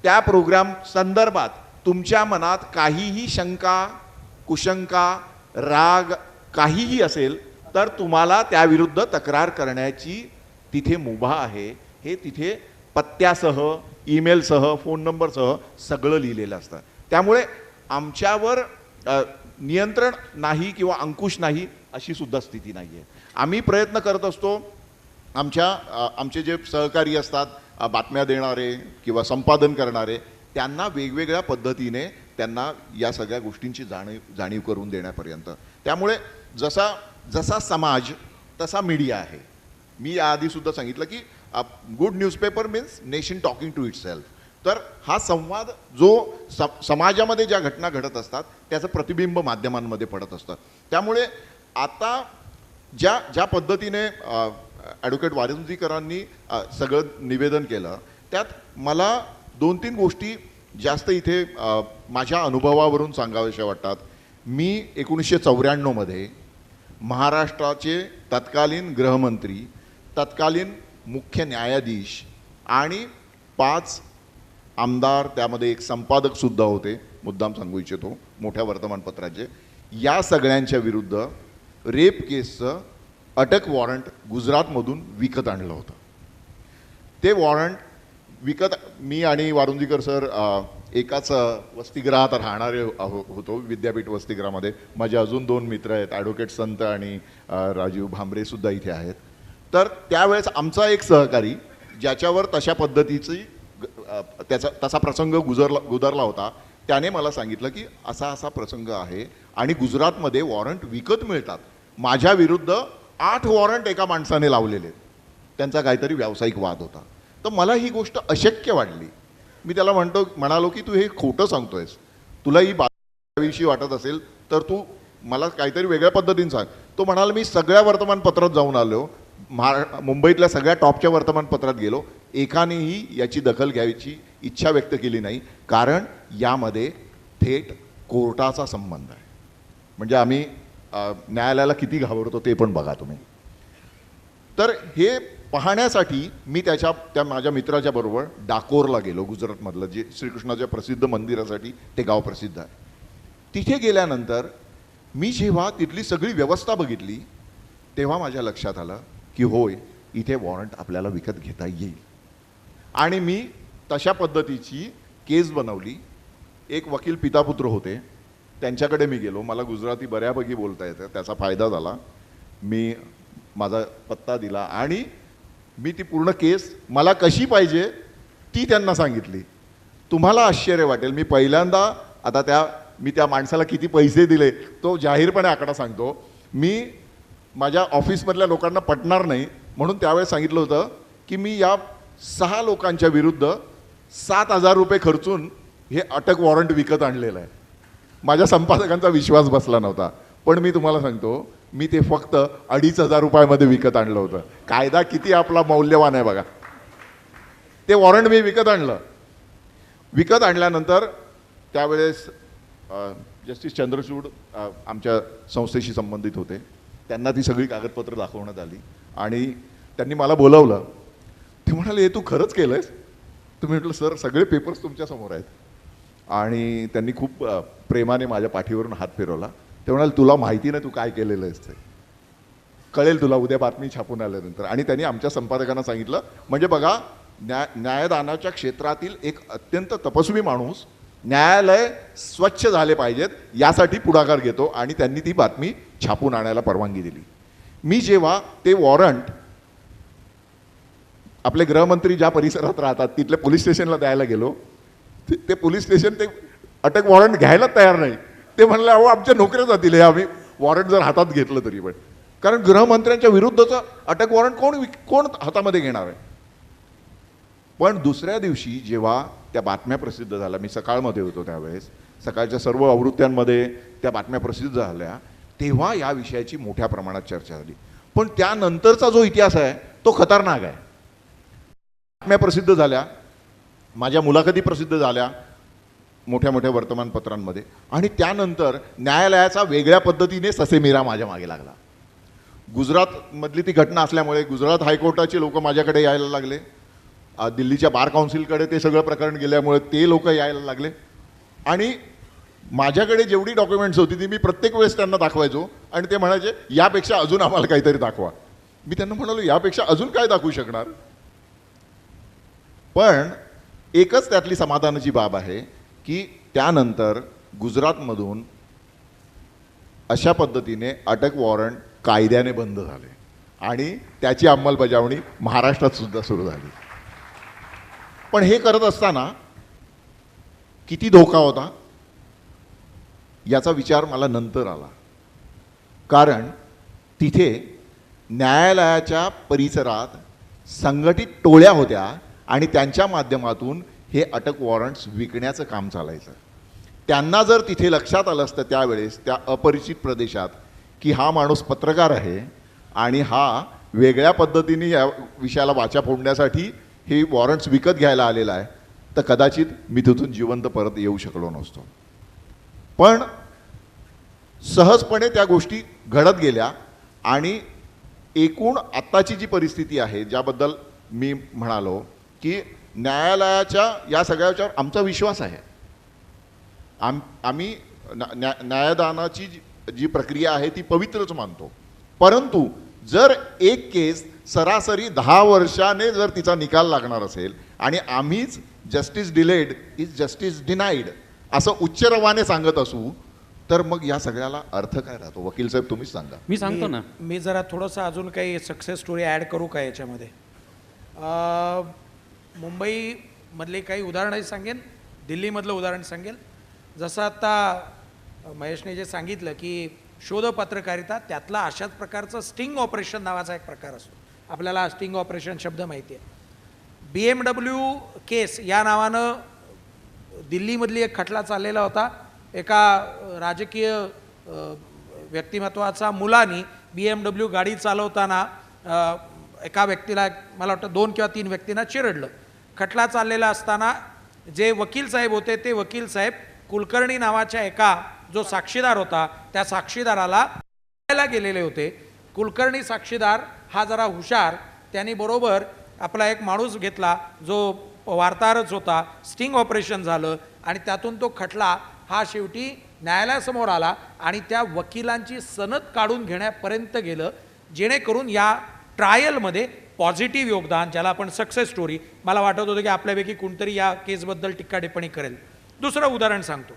त्या प्रोग्राम संदर्भात तुमच्या मनात काहीही शंका, कुशंका राग काहीही असेल तर तुम्हाला त्याविरुद्ध तक्रार करण्याची तिथे मुभा आहे. हे तिथे पत्त्यासह, ईमेलसह, फोन नंबरसह सगळं लिहिलेलं असतं. त्यामुळे आमच्यावर नियंत्रण नाही किंवा अंकुश नाही अशी सुद्धा स्थिती नाही आहे. आम्ही प्रयत्न करत असतो. आमचे जे सहकारी असतात, बातम्या देणारे किंवा संपादन करणारे, त्यांना वेगवेगळ्या पद्धतीने त्यांना या सगळ्या गोष्टींची जाणीव करून देण्यापर्यंत. त्यामुळे जसा समाज तसा मीडिया आहे. मी याआधी सुद्धा सांगितलं की good newspaper means nation talking to itself. तर हा संवाद जो समाजामध्ये ज्या घटना घडत असतात त्याचं प्रतिबिंब माध्यमांमध्ये पडत असतं. त्यामुळे आता ज्या पद्धतीने ॲडव्होकेट वारंजीकरांनी सगळं निवेदन केलं, त्यात मला 2-3 गोष्टी जास्त इथे माझ्या अनुभवावरून सांगाव्याशा वाटतात. मी 1994 मध्ये महाराष्ट्राचे तत्कालीन गृहमंत्री, तत्कालीन मुख्य न्यायाधीश आणि 5 आमदार, त्यामध्ये एक संपादकसुद्धा होते, मुद्दाम सांगू इच्छितो, मोठ्या वर्तमानपत्राचे, या सगळ्यांच्या विरुद्ध रेप केसचं अटक वॉरंट गुजरातमधून विकत आणलं होतं. ते वॉरंट विकत मी आणि वारुंजीकर सर एकाच वसतिगृहात राहणारे होतो, विद्यापीठ वसतिगृहामध्ये. माझे अजून 2 मित्र आहेत, ॲडव्होकेट संत आणि राजीव भांबरेसुद्धा इथे आहेत. तर त्यावेळेस आमचा एक सहकारी ज्याच्यावर तशा पद्धतीची तसा प्रसंग गुजरला होता, त्याने मला सांगितलं की असा प्रसंग आहे आणि गुजरातमध्ये वॉरंट विकत मिळतात. माझ्या विरुद्ध 8 वॉरंट एका माणसाने लावलेले, त्यांचा काहीतरी व्यावसायिक वाद होता. तर मला ही गोष्ट अशक्य वाटली. मी त्याला म्हणालो की तू हे खोटं सांगतोयस, तुला ही बातमीविषयी वाटत असेल तर तू मला काहीतरी वेगळ्या पद्धतीने सांग. तो म्हणाला मी सगळ्या वर्तमानपत्रात जाऊन आलो, मुंबईतल्या सगळ्या टॉपच्या वर्तमानपत्रात गेलो, एकानेही याची दखल घ्यायची इच्छा व्यक्त केली नाही, कारण यामध्ये थेट कोर्टाचा संबंध आहे. म्हणजे आम्ही न्यायालयाला किती घाबरतो ते पण बघा तुम्ही. तर हे पाहण्यासाठी मी त्या माझ्या मित्राच्या बरोबर डाकोरला गेलो, गुजरातमधलं, जे श्रीकृष्णाच्या प्रसिद्ध मंदिरासाठी ते गाव प्रसिद्ध आहे. तिथे गेल्यानंतर मी जेव्हा तिथली सगळी व्यवस्था बघितली तेव्हा माझ्या लक्षात आलं की होय, इथे वॉरंट आपल्याला विकत घेता येईल. आणि मी तशा पद्धतीची केस बनवली. एक वकील पितापुत्र होते, त्यांच्याकडे मी गेलो. मला गुजराती बऱ्यापैकी बोलता येतं, त्याचा फायदा झाला. मी माझा पत्ता दिला आणि मी ती पूर्ण केस मला कशी पाहिजे ती त्यांना सांगितली. तुम्हाला आश्चर्य वाटेल, मी पहिल्यांदा मी त्या माणसाला किती पैसे दिले तो जाहीरपणे आकडा सांगतो. मी माझ्या ऑफिसमधल्या लोकांना पटणार नाही म्हणून त्यावेळेस सांगितलं होतं की मी या 6 लोकांच्या विरुद्ध 7,000 रुपये खर्चून हे अटक वॉरंट विकत आणलेलं आहे. माझ्या संपादकांचा विश्वास बसला नव्हता, पण मी तुम्हाला सांगतो मी ते फक्त 2,500 रुपयामध्ये विकत आणलं होतं. कायदा किती आपला मौल्यवान आहे बघा. ते वॉरंट मी विकत आणलं. विकत आणल्यानंतर त्यावेळेस जस्टिस चंद्रचूड आमच्या संस्थेशी संबंधित होते. त्यांना ती सगळी कागदपत्र दाखवण्यात आली आणि त्यांनी मला बोलावलं. ते म्हणाले, हे तू खरंच केलं आहेस? तुम्ही म्हटलं सर सगळे पेपर्स तुमच्यासमोर आहेत. आणि त्यांनी खूप प्रेमाने माझ्या पाठीवरून हात फिरवला. ते म्हणाले, तुला माहिती नाही तू काय केलेलं आहेस, ते कळेल तुला उद्या बातमी छापून आल्यानंतर. आणि त्यांनी आमच्या संपादकांना सांगितलं. म्हणजे बघा, न्यायदानाच्या क्षेत्रातील एक अत्यंत तपस्वी माणूस न्यायालय स्वच्छ झाले पाहिजेत यासाठी पुढाकार घेतो आणि त्यांनी ती बातमी छापून आणायला परवानगी दिली. मी जेव्हा ते वॉरंट आपले गृहमंत्री ज्या परिसरात राहतात तिथल्या पोलीस स्टेशनला द्यायला गेलो, ते पोलीस स्टेशन ते अटक वॉरंट घ्यायला तयार नाही. ते म्हणले, अहो आमच्या नोकऱ्या जातील हे आम्ही वॉरंट जर हातात घेतलं तरी. पण कारण गृहमंत्र्यांच्या विरुद्धचं अटक वॉरंट कोण हातामध्ये घेणार आहे. पण दुसऱ्या दिवशी जेव्हा त्या बातम्या प्रसिद्ध झाल्या, मी सकाळमध्ये होतो त्यावेळेस, सकाळच्या सर्व आवृत्त्यांमध्ये त्या बातम्या प्रसिद्ध झाल्या, तेव्हा या विषयाची मोठ्या प्रमाणात चर्चा झाली. पण त्यानंतरचा जो इतिहास आहे तो खतरनाक आहे. बातम्या प्रसिद्ध झाल्या, माझ्या मुलाखती प्रसिद्ध झाल्या मोठ्या मोठ्या वर्तमानपत्रांमध्ये, आणि त्यानंतर न्यायालयाचा वेगळ्या पद्धतीने ससेमिरा माझ्या मागे लागला. गुजरातमधली ती घटना असल्यामुळे गुजरात हायकोर्टाचे लोक माझ्याकडे यायला लागले. दिल्लीच्या बार काउन्सिलकडे ते सगळं प्रकरण गेल्यामुळे ते लोक यायला लागले. आणि माझ्याकडे जेवढी डॉक्युमेंट्स होती ती मी प्रत्येक वेळेस त्यांना दाखवायचो आणि ते म्हणायचे यापेक्षा अजून आम्हाला काहीतरी दाखवा. मी त्यांना म्हणालो यापेक्षा अजून काय दाखवू शकणार. पण एकच त्यातली समाधानाची बाब आहे की त्यानंतर गुजरातमधून अशा पद्धतीने अटक वॉरंट कायद्याने बंद झाले आणि त्याची अंमलबजावणी महाराष्ट्रात सुद्धा सुरू झाली. पण हे करत असताना किती धोका होता याचा विचार मला नंतर आला. कारण तिथे न्यायालयाच्या परिसरात संघटित टोळ्या होत्या आणि त्यांच्या माध्यमातून हे अटक वॉरंट्स विकण्याचं काम चालायचं. त्यांना जर तिथे लक्षात आलं असतं त्यावेळेस त्या अपरिचित प्रदेशात की हा माणूस पत्रकार आहे आणि हा वेगळ्या पद्धतीने या विषयाला वाचा फोडण्यासाठी हे वॉरंट्स विकत घ्यायला आलेला आहे, तर कदाचित मी तिथून जिवंत परत येऊ शकलो नसतो. पण सहजपणे त्या गोष्टी घडत गेल्या आणि एकूण आत्ताची जी परिस्थिती आहे ज्याबद्दल मी म्हणालो की न्यायालयाच्या या सगळ्याच्यावर आमचा विश्वास आहे. आम्ही न्यायदानाची जी प्रक्रिया आहे ती पवित्रच मानतो. परंतु जर एक केस सरासरी 10 वर्षाने जर तिचा निकाल लागणार असेल आणि आम्हीच justice delayed is justice denied असं उच्चरवाने सांगत असू तर मग या सगळ्याला अर्थ काय राहतो. वकील साहेब तुम्हीच सांगा. मी सांगतो ना. मी जरा थोडंसं अजून काही सक्सेस स्टोरी ॲड करू का याच्यामध्ये. मुंबईमधले काही उदाहरणही सांगेन, दिल्लीमधलं उदाहरण सांगेल. जसं आता महेशने जे सांगितलं की शोध पत्रकारिता त्यातला अशाच प्रकारचं स्टिंग ऑपरेशन नावाचा एक प्रकार असतो. आपल्याला स्टिंग ऑपरेशन शब्द माहिती आहे. BMW केस या नावानं दिल्लीमधली एक खटला चाललेला होता. एका राजकीय व्यक्तिमत्वाचा मुलानी BMW गाडी चालवताना एका व्यक्तीला, मला वाटतं 2 किंवा 3 व्यक्तींना चिरडलं. खटला चाललेला असताना जे वकील साहेब होते ते वकील साहेब कुलकर्णी नावाच्या एका जो साक्षीदार होता त्या साक्षीदाराला गेलेले होते. कुलकर्णी साक्षीदार हा जरा हुशार, त्यांनी बरोबर आपला एक माणूस घेतला जो वार्ताहरच होता. स्टिंग ऑपरेशन झालं आणि त्यातून तो खटला हा शेवटी न्यायालयासमोर आला आणि त्या वकिलांची सनद काढून घेण्यापर्यंत गेलं, जेणेकरून या ट्रायलमध्ये पॉझिटिव्ह योगदान, ज्याला आपण सक्सेस स्टोरी, मला वाटत होतं की आपल्यापैकी कोणतरी या केसबद्दल टीका टिप्पणी करेल. दुसरं उदाहरण सांगतो.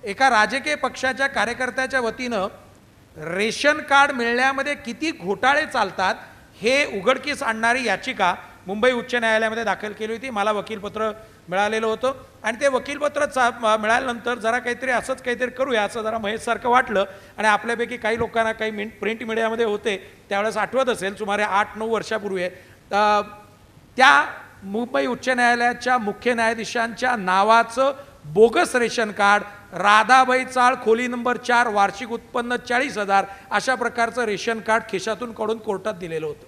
एका राजकीय पक्षाच्या कार्यकर्त्याच्या वतीनं रेशन कार्ड मिळण्यामध्ये किती घोटाळे चालतात हे उघडकीस आणणारी याचिका मुंबई उच्च न्यायालयामध्ये दाखल केली होती. मला वकीलपत्र मिळालेलं होतं आणि ते वकीलपत्र मिळाल्यानंतर जरा काहीतरी असंच काहीतरी करूया असं जरा महेशसारखं वाटलं. आणि आपल्यापैकी काही लोकांना काही प्रिंट मीडियामध्ये होते त्यावेळेस आठवत असेल, सुमारे 8-9 वर्षापूर्वी त्या मुंबई उच्च न्यायालयाच्या मुख्य न्यायाधीशांच्या नावाचं बोगस रेशन कार्ड, राधाबाई चाळ, खोली नंबर 4, वार्षिक उत्पन्न 40,000, अशा प्रकारचं रेशन कार्ड खिशातून काढून कोर्टात दिलेलं होतं.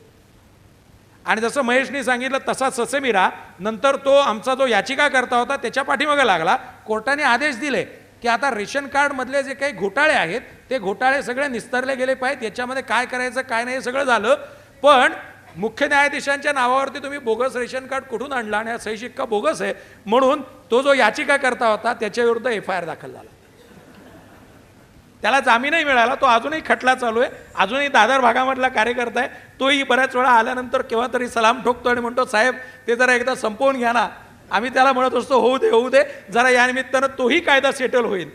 आणि जसं महेशने सांगितलं तसा ससेमिरा नंतर तो आमचा जो याचिका करता होता त्याच्या पाठीमागे लागला. कोर्टाने आदेश दिले की आता रेशन कार्डमधले जे काही घोटाळे आहेत ते घोटाळे सगळे निस्तरले गेले पाहिजेत, याच्यामध्ये काय करायचं काय नाही हे सगळं झालं. पण मुख्य न्यायाधीशांच्या नावावरती तुम्ही बोगस रेशन कार्ड कुठून आणला आणि हा सही शिक्का बोगस आहे म्हणून तो जो याचिका करता होता त्याच्याविरुद्ध FIR दाखल झाला. त्याला जामीनही मिळाला. तो अजूनही खटला चालू आहे. अजूनही दादर भागामधला कार्यकर्ता आहे. तोही बऱ्याच वेळा आल्यानंतर केव्हा तरी सलाम ठोकतो आणि म्हणतो साहेब ते जरा एकदा संपवून घ्या ना. आम्ही त्याला म्हणत असतो होऊ दे होऊ दे, जरा या निमित्तानं तोही कायदा सेटल होईल.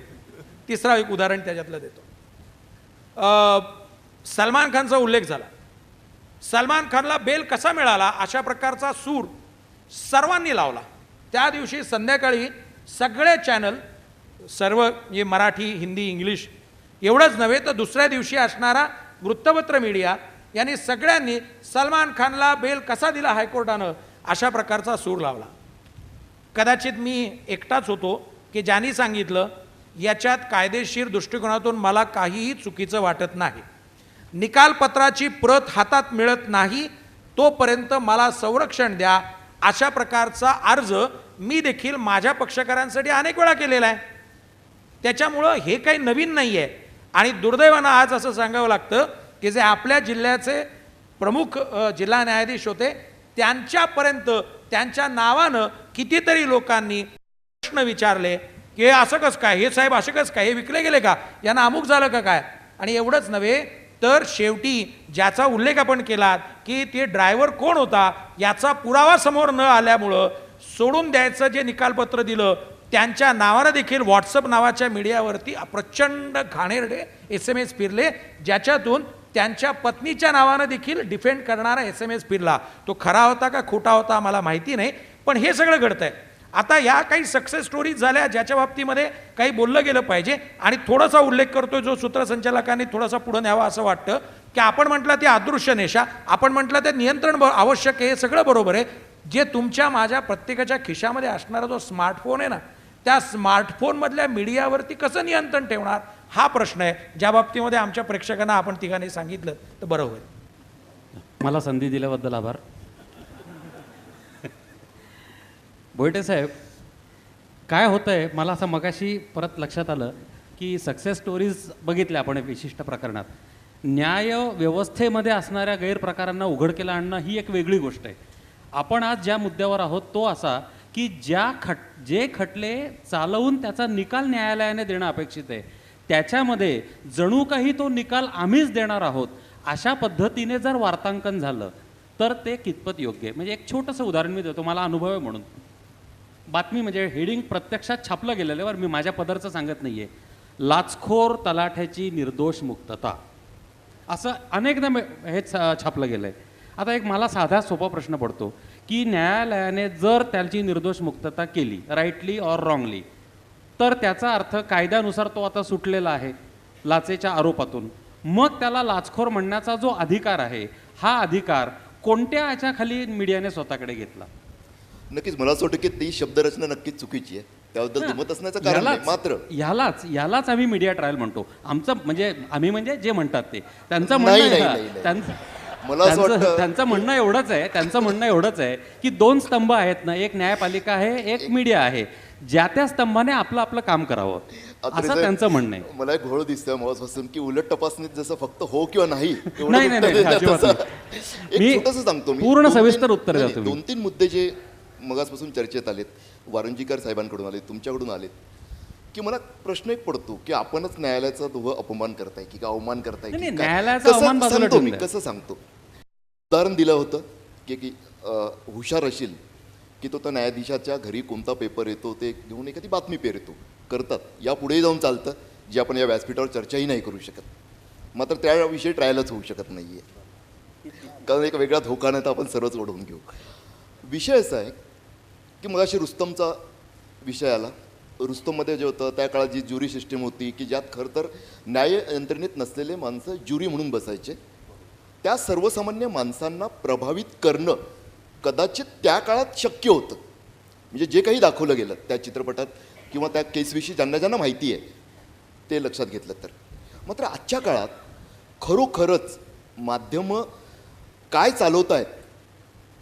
तिसरा एक उदाहरण त्याच्यातलं देतो. सलमान खानचा उल्लेख झाला. सलमान खानला बेल कसा मिळाला अशा प्रकारचा सूर सर्वांनी लावला. त्या दिवशी संध्याकाळी सगळे चॅनल, सर्व म्हणजे मराठी, हिंदी, इंग्लिश एवढंच नव्हे तर दुसऱ्या दिवशी असणारा वृत्तपत्र मीडिया यांनी सगळ्यांनी सलमान खानला बेल कसा दिला हायकोर्टानं अशा प्रकारचा सूर लावला. कदाचित मी एकटाच होतो की ज्यांनी सांगितलं याच्यात कायदेशीर दृष्टिकोनातून मला काहीही चुकीचं वाटत नाही. निकालपत्राची प्रत हातात मिळत नाही तोपर्यंत मला संरक्षण द्या अशा प्रकारचा अर्ज मी देखील माझ्या पक्षकारांसाठी अनेक वेळा केलेला आहे. त्याच्यामुळं हे काही नवीन नाही आहे. आणि दुर्दैवानं आज असं सांगावं लागतं की जे आपल्या जिल्ह्याचे प्रमुख जिल्हा न्यायाधीश होते त्यांच्यापर्यंत त्यांच्या नावानं कितीतरी लोकांनी प्रश्न विचारले, की हे असं कसं काय, हे साहेब असे कसं काय, हे विकले गेले का, यांना अमुक झालं का काय. आणि एवढंच नव्हे तर शेवटी ज्याचा उल्लेख आपण केला की ते ड्रायव्हर कोण होता याचा पुरावा समोर न आल्यामुळं सोडून द्यायचं जे निकालपत्र दिलं, त्यांच्या नावानं देखील व्हॉट्सअप नावाच्या मीडियावरती प्रचंड घाणेरडे SMS फिरले, ज्याच्यातून त्यांच्या पत्नीच्या नावानं देखील डिफेंड करणारा SMS फिरला. तो खरा होता का खोटा होता मला माहिती नाही, पण हे सगळं घडतंय. आता या काही सक्सेस स्टोरीज झाल्या ज्याच्या बाबतीमध्ये काही बोललं गेलं पाहिजे. आणि थोडासा उल्लेख करतोय जो सूत्रसंचालकांनी थोडासा पुढं न्यावा असं वाटतं की आपण म्हटलं ते अदृश्य नेशा, आपण म्हटलं ते नियंत्रण आवश्यक आहे, हे सगळं बरोबर आहे. जे तुमच्या माझ्या प्रत्येकाच्या खिशामध्ये असणारा जो स्मार्टफोन आहे ना, त्या स्मार्टफोनमधल्या मीडियावरती कसं नियंत्रण ठेवणार हा प्रश्न आहे, ज्या बाबतीमध्ये आमच्या प्रेक्षकांना आपण तिघांनी सांगितलं तर बरं होईल. मला संधी दिल्याबद्दल आभार. भोईटे साहेब, काय होतं आहे मला असं मगाशी परत लक्षात आलं की सक्सेस स्टोरीज बघितल्या आपण विशिष्ट प्रकरणात, न्याय व्यवस्थेमध्ये असणाऱ्या गैरप्रकारांना उघडकीला आणणं ही एक वेगळी गोष्ट आहे. आपण आज ज्या मुद्द्यावर आहोत तो असा की जे खटले चालवून त्याचा निकाल न्यायालयाने देणं अपेक्षित आहे, त्याच्यामध्ये जणू काही तो निकाल आम्हीच देणार आहोत अशा पद्धतीने जर वार्तांकन झालं तर ते कितपत योग्य आहे. म्हणजे एक छोटंसं उदाहरण मी देतो, मला अनुभव आहे म्हणून. बातमी म्हणजे हेडिंग प्रत्यक्षात छापलं गेलेलं आहे, मी माझ्या पदरचं सांगत नाही आहे, लाचखोर तलाठ्याची निर्दोष मुक्तता, असं अनेकदा हे छापलं गेलं आहे. आता एक मला साधा सोपा प्रश्न पडतो की न्यायालयाने जर त्याची निर्दोष मुक्तता केली, राईटली ऑर रॉंगली, तर त्याचा अर्थ कायद्यानुसार तो आता सुटलेला आहे लाचेच्या आरोपातून. मग त्याला लाचखोर म्हणण्याचा जो अधिकार आहे, हा अधिकार कोणत्या याच्याखाली मीडियाने स्वतःकडे घेतला? नक्कीच मला असं वाटतं की ती शब्दरचना नक्कीच चुकीची आहे, त्याबद्दल दुमत असण्याचं कारण नाही. मात्र यालाच आम्ही मीडिया ट्रायल म्हणतो. आमचं म्हणजे आम्ही म्हणजे जे म्हणतात ते त्यांचं नाही, म्हणणं नाही, आहे, नाही. मला असं वाटतं त्यांचं म्हणणं एवढंच आहे की दोन स्तंभ आहेत ना, एक न्यायपालिका आहे, एक मीडिया आहे, ज्या त्या स्तंभाने आपलं आपलं काम करावं असं त्यांचं म्हणणं आहे. मला एक घोळ दिसतोय मगापासून की उलट तपासणीत जसं फक्त हो किंवा नाही एवढं नाही, उत्तर नाही, देतात अजिबात तसं. मी एक छोटंसं सांगतो मी, पूर्ण दोन-तीन- सविस्तर उत्तर द्या नाही, तुम्ही. 2-3 मुद्दे जे मगासपासून चर्चेत आलेत, वारंजीकर साहेबांकडून आलेत, तुमच्याकडून आलेत, की मला प्रश्न एक पडतो की आपणच न्यायालयाचा अपमान करताय की अवमान करताय नाही, की नाही, काय? न्यायालयाचा कसं अवमान बाजूला सांगतो मी, ठेवून द्या. कसं सांगतो. उदाहरण दिलं होतं की हुशार असेल की तो त्या न्यायाधीशाच्या घरी कोणता पेपर येतो ते घेऊन एखादी बातमी पेरतो करतात, या पुढे जाऊन चालतं, जे आपण या व्यासपीठावर चर्चाही नाही करू शकत. मात्र त्याविषयी ट्रायलच होऊ शकत नाही आहे, कारण एक वेगळा धोका नाही तर आपण सर्वच ओढवून घेऊ. विषय असा आहे की मग अशी रुस्तमचा विषय आला. रुस्तममध्ये जे होतं त्या काळात जी ज्युरी सिस्टीम होती की ज्यात खरं तर न्याय यंत्रणेत नसलेले माणसं ज्युरी म्हणून बसायचे, त्या सर्वसामान्य माणसांना प्रभावित करणं कदाचित त्या काळात शक्य होतं. म्हणजे जे काही दाखवलं गेलं त्या चित्रपटात किंवा त्या केसविषयी ज्यांना ज्यांना माहिती आहे ते लक्षात घेतलं तर. मात्र आजच्या काळात खरोखरच माध्यमं काय चालवत आहेत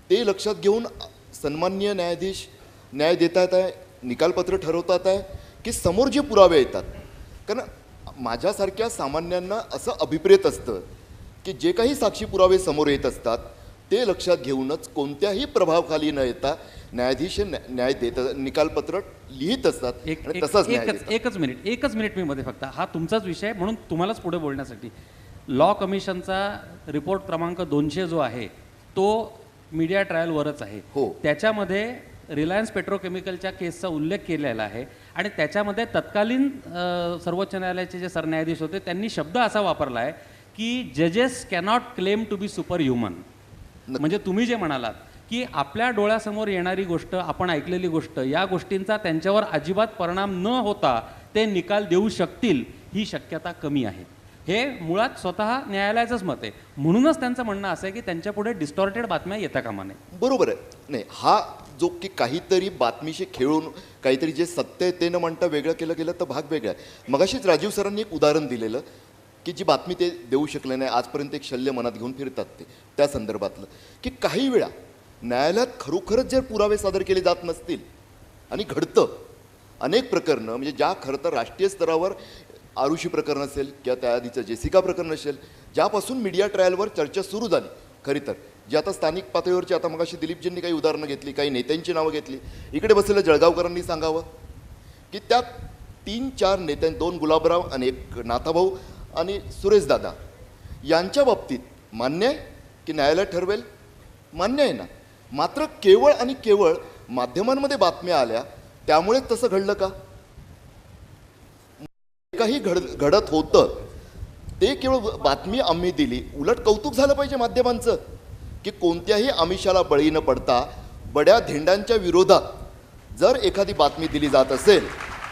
ते लक्षात घेऊन सन्माननीय न्यायाधीश न्याय देतात आहे, निकालपत्र ठरवतात आहे की समोर जे पुरावे येतात. कारण माझ्यासारख्या सामान्यांना असं अभिप्रेत असतं की जे काही साक्षी पुरावे समोर येत असतात ते लक्षात घेऊनच कोणत्याही प्रभावाखाली न येता न्यायाधीश न्याय देत निकालपत्र लिहित असतात आणि तसंच न्याय देतात. एकच मिनिट मी मध्ये फक्त, हा तुमचाच विषय आहे म्हणून तुम्हालाच पुढे बोलण्यासाठी. लॉ कमिशनचा रिपोर्ट क्रमांक 200 जो आहे तो मीडिया ट्रायलवरच आहे. हो. त्याच्यामध्ये रिलायन्स पेट्रोकेमिकलच्या केसचा उल्लेख केलेला आहे आणि त्याच्यामध्ये तत्कालीन सर्वोच्च न्यायालयाचे जे सरन्यायाधीश होते त्यांनी शब्द असा वापरला आहे की जजेस cannot claim to be superhuman. म्हणजे तुम्ही जे म्हणालात की आपल्या डोळ्यासमोर येणारी गोष्ट, आपण ऐकलेली गोष्ट, या गोष्टींचा त्यांच्यावर अजिबात परिणाम न होता ते निकाल देऊ शकतील ही शक्यता कमी आहे. हे मुळात स्वतः न्यायालयाचंच मत आहे. म्हणूनच त्यांचं म्हणणं असं आहे की त्यांच्यापुढे डिस्टॉर्टेड बातम्या येता कामा नये. बरोबर आहे. नाही, हा जो की काहीतरी बातमीशी खेळून काहीतरी जे सत्य आहे ते न म्हणता वेगळं केलं गेलं तर भाग वेगळा आहे. मगाशीच राजीव सरांनी एक उदाहरण दिलेलं की जी बातमी ते देऊ शकले नाही, आजपर्यंत एक शल्य मनात घेऊन फिरतात ते त्या संदर्भातलं, की काही वेळा न्यायालयात खरोखरच जर पुरावे सादर केले जात नसतील आणि घडतं अनेक प्रकरणं, म्हणजे ज्या खरं तर राष्ट्रीय स्तरावर आरुषी प्रकरण असेल किंवा त्याआधीचं जेसिका प्रकरण असेल, ज्यापासून मीडिया ट्रायलवर चर्चा सुरू झाली खरी तर, जी आता स्थानिक पातळीवरची, आता मगाशी दिलीपजींनी काही उदाहरणं घेतली, काही नेत्यांची नावं घेतली, इकडे बसलेल्या जळगावकरांनी सांगावं की त्या 3-4 नेत्यां 2 गुलाबराव आणि 1 नाथाभाऊ आणि सुरेशदादा यांच्या बाबतीत मान्य आहे की न्यायालय ठरवेल? मान्य आहे ना. मात्र केवळ आणि केवळ माध्यमांमध्ये बातम्या आल्या त्यामुळे तसं घडलं का? काही घडत होतं ते केवळ बातमी आम्ही दिली. उलट कौतुक झालं पाहिजे माध्यमांचं की कोणत्याही आमिषाला बळी न पडता बड्या धेंडांच्या विरोधात जर एखादी बातमी दिली जात असेल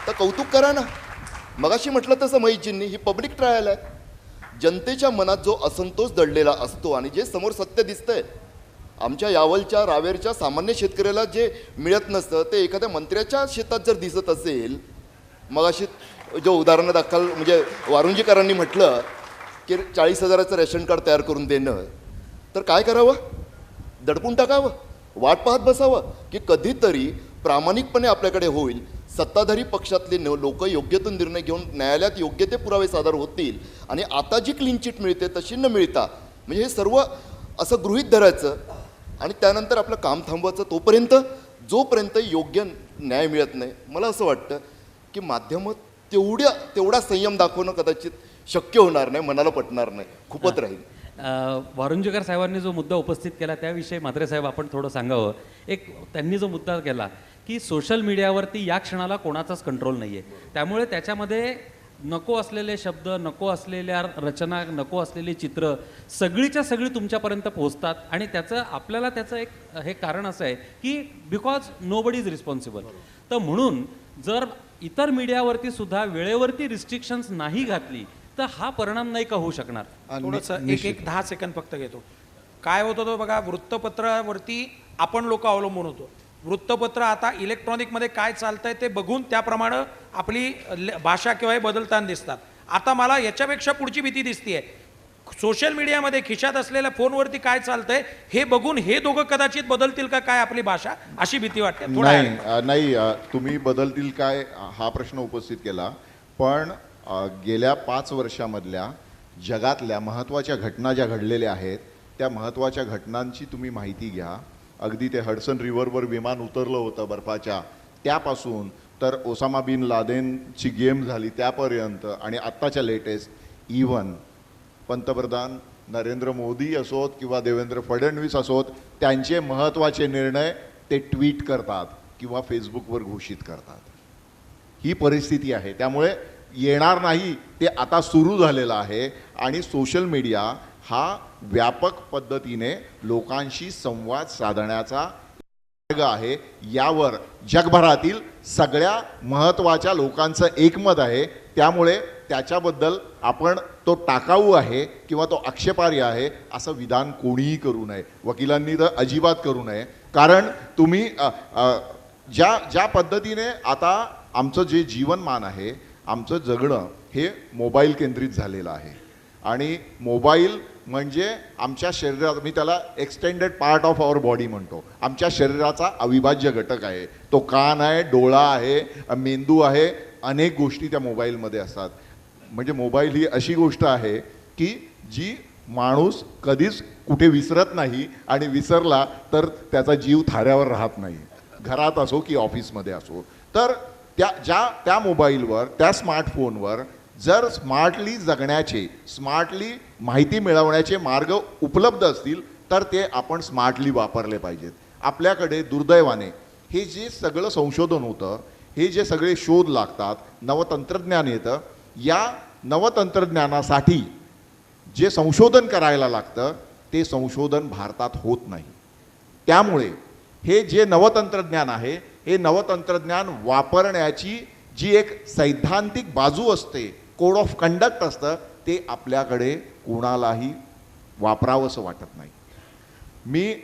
तर कौतुक करा ना. मगाशी म्हटलं तसं महीजींनी ही पब्लिक ट्रायल आहे. जनतेच्या मनात जो असंतोष दडलेला असतो आणि जे समोर सत्य दिसतंय, आमच्या यावलच्या रावेरच्या सामान्य शेतकऱ्याला जे मिळत नसतं ते एखाद्या मंत्र्याच्या शेतात जर दिसत असेल, मगाशी जो उदाहरण दाखल म्हणजे वारुंजीकरांनी म्हटलं की 40,000चं रेशन कार्ड तयार करून देणं, तर काय करावं? दडपून टाकावं, वाट पाहत बसावं की कधीतरी प्रामाणिकपणे आपल्याकडे होईल, सत्ताधारी पक्षातले लोक योग्य तो निर्णय घेऊन न्यायालयात योग्य ते पुरावे सादर होतील आणि आता जी क्लीन चिट मिळते तशी न मिळता म्हणजे हे सर्व असं गृहीत धरायचं आणि त्यानंतर आपलं काम थांबवायचं तोपर्यंत जोपर्यंत योग्य न्याय मिळत नाही. मला असं वाटतं की माध्यमं तेवढा संयम दाखवणं कदाचित शक्य होणार नाही, मनाला पटणार नाही, खूपच राहील. वारुंजीकर साहेबांनी जो मुद्दा उपस्थित केला त्याविषयी म्हात्रे साहेब आपण थोडं सांगावं. एक त्यांनी जो मुद्दा केला की सोशल मीडियावरती या क्षणाला कोणाचाच कंट्रोल नाही आहे, त्यामुळे त्याच्यामध्ये नको असलेले शब्द, नको असलेल्या रचना, नको असलेली चित्र सगळीच्या सगळी तुमच्यापर्यंत पोहोचतात आणि आपल्याला त्याचं एक हे कारण असं आहे की because nobody is responsible. तर म्हणून जर इतर मीडियावरती सुद्धा वेळेवरती रिस्ट्रिक्शन्स नाही घातली तर हा परिणाम नाही का होऊ शकणार? थोडंसं एक 10 सेकंद फक्त घेतो. काय होतं तो बघा, वृत्तपत्रावरती आपण लोक अवलंबून होतो. वृत्तपत्र आता इलेक्ट्रॉनिकमध्ये काय चालतंय ते बघून त्याप्रमाणे आपली भाषा किंवा हे बदलताना दिसतात. आता मला याच्यापेक्षा पुढची भीती दिसतीये, सोशल मीडियामध्ये खिशात असलेल्या फोनवरती काय चालतंय हे बघून हे दोघं कदाचित बदलतील का काय आपली भाषा, अशी भीती वाटते. नाही, तुम्ही बदलतील काय हा प्रश्न उपस्थित केला, पण गेल्या 5 वर्षामधल्या जगातल्या महत्त्वाच्या घटना ज्या घडलेल्या आहेत त्या महत्त्वाच्या घटनांची तुम्ही माहिती घ्या. अगदी ते हडसन रिव्हरवर विमान उतरलं होतं बर्फाच्या त्यापासून तर ओसामा बिन लादेनची गेम झाली त्यापर्यंत आणि आत्ताच्या लेटेस्ट इव्हन पंतप्रधान नरेंद्र मोदी असोत किंवा देवेंद्र फडणवीस असोत त्यांचे महत्त्वाचे निर्णय ते ट्विट करतात किंवा फेसबुकवर घोषित करतात. ही परिस्थिती आहे. त्यामुळे येणार नाही ते आता सुरू झालेलं आहे आणि सोशल मीडिया हा व्यापक पद्धतीने लोकांशी संवाद साधण्याचा मार्ग आहे. यावर जगभरातील सगळ्या महत्त्वाच्या लोकांचं एकमत आहे. त्यामुळे त्याच्याबद्दल आपण तो टाकाऊ आहे किंवा तो आक्षेपार्ह आहे असं विधान कोणीही करू नये, वकिलांनी तर अजिबात करू नये. कारण तुम्ही ज्या पद्धतीने आता आमचं जे जीवनमान आहे, आमचं जगणं हे मोबाईल केंद्रित झालेलं आहे आणि मोबाईल म्हणजे आमच्या शरीरात, मी त्याला extended part of our body म्हणतो, आमच्या शरीराचा अविभाज्य घटक आहे. तो कान आहे, डोळा आहे, मेंदू आहे, अनेक गोष्टी त्या मोबाईलमध्ये असतात. म्हणजे मोबाईल ही अशी गोष्ट आहे की जी माणूस कधीच कुठे विसरत नाही आणि विसरला तर त्याचा जीव थाऱ्यावर राहत नाही, घरात असो की ऑफिसमध्ये असो. तर त्या मोबाईलवर, त्या स्मार्टफोनवर जर स्मार्टली जगण्याचे, स्मार्टली माहिती मिळवण्याचे मार्ग उपलब्ध असतील तर ते आपण स्मार्टली वापरले पाहिजेत. आपल्याकडे दुर्दैवाने हे जे सगळं संशोधन होतं, हे जे सगळे शोध लागतात, नवतंत्रज्ञान येतं, या नवतंत्रज्ञानासाठी जे संशोधन करायला लागतं ते संशोधन भारतात होत नाही. त्यामुळे हे जे नवतंत्रज्ञान आहे, हे नवतंत्रज्ञान वापरण्याची जी एक सैद्धांतिक बाजू असते, कोड ऑफ कंडक्ट असतं, ते आपल्याकडे कोणालाही वापरावंसं वाटत नाही. मी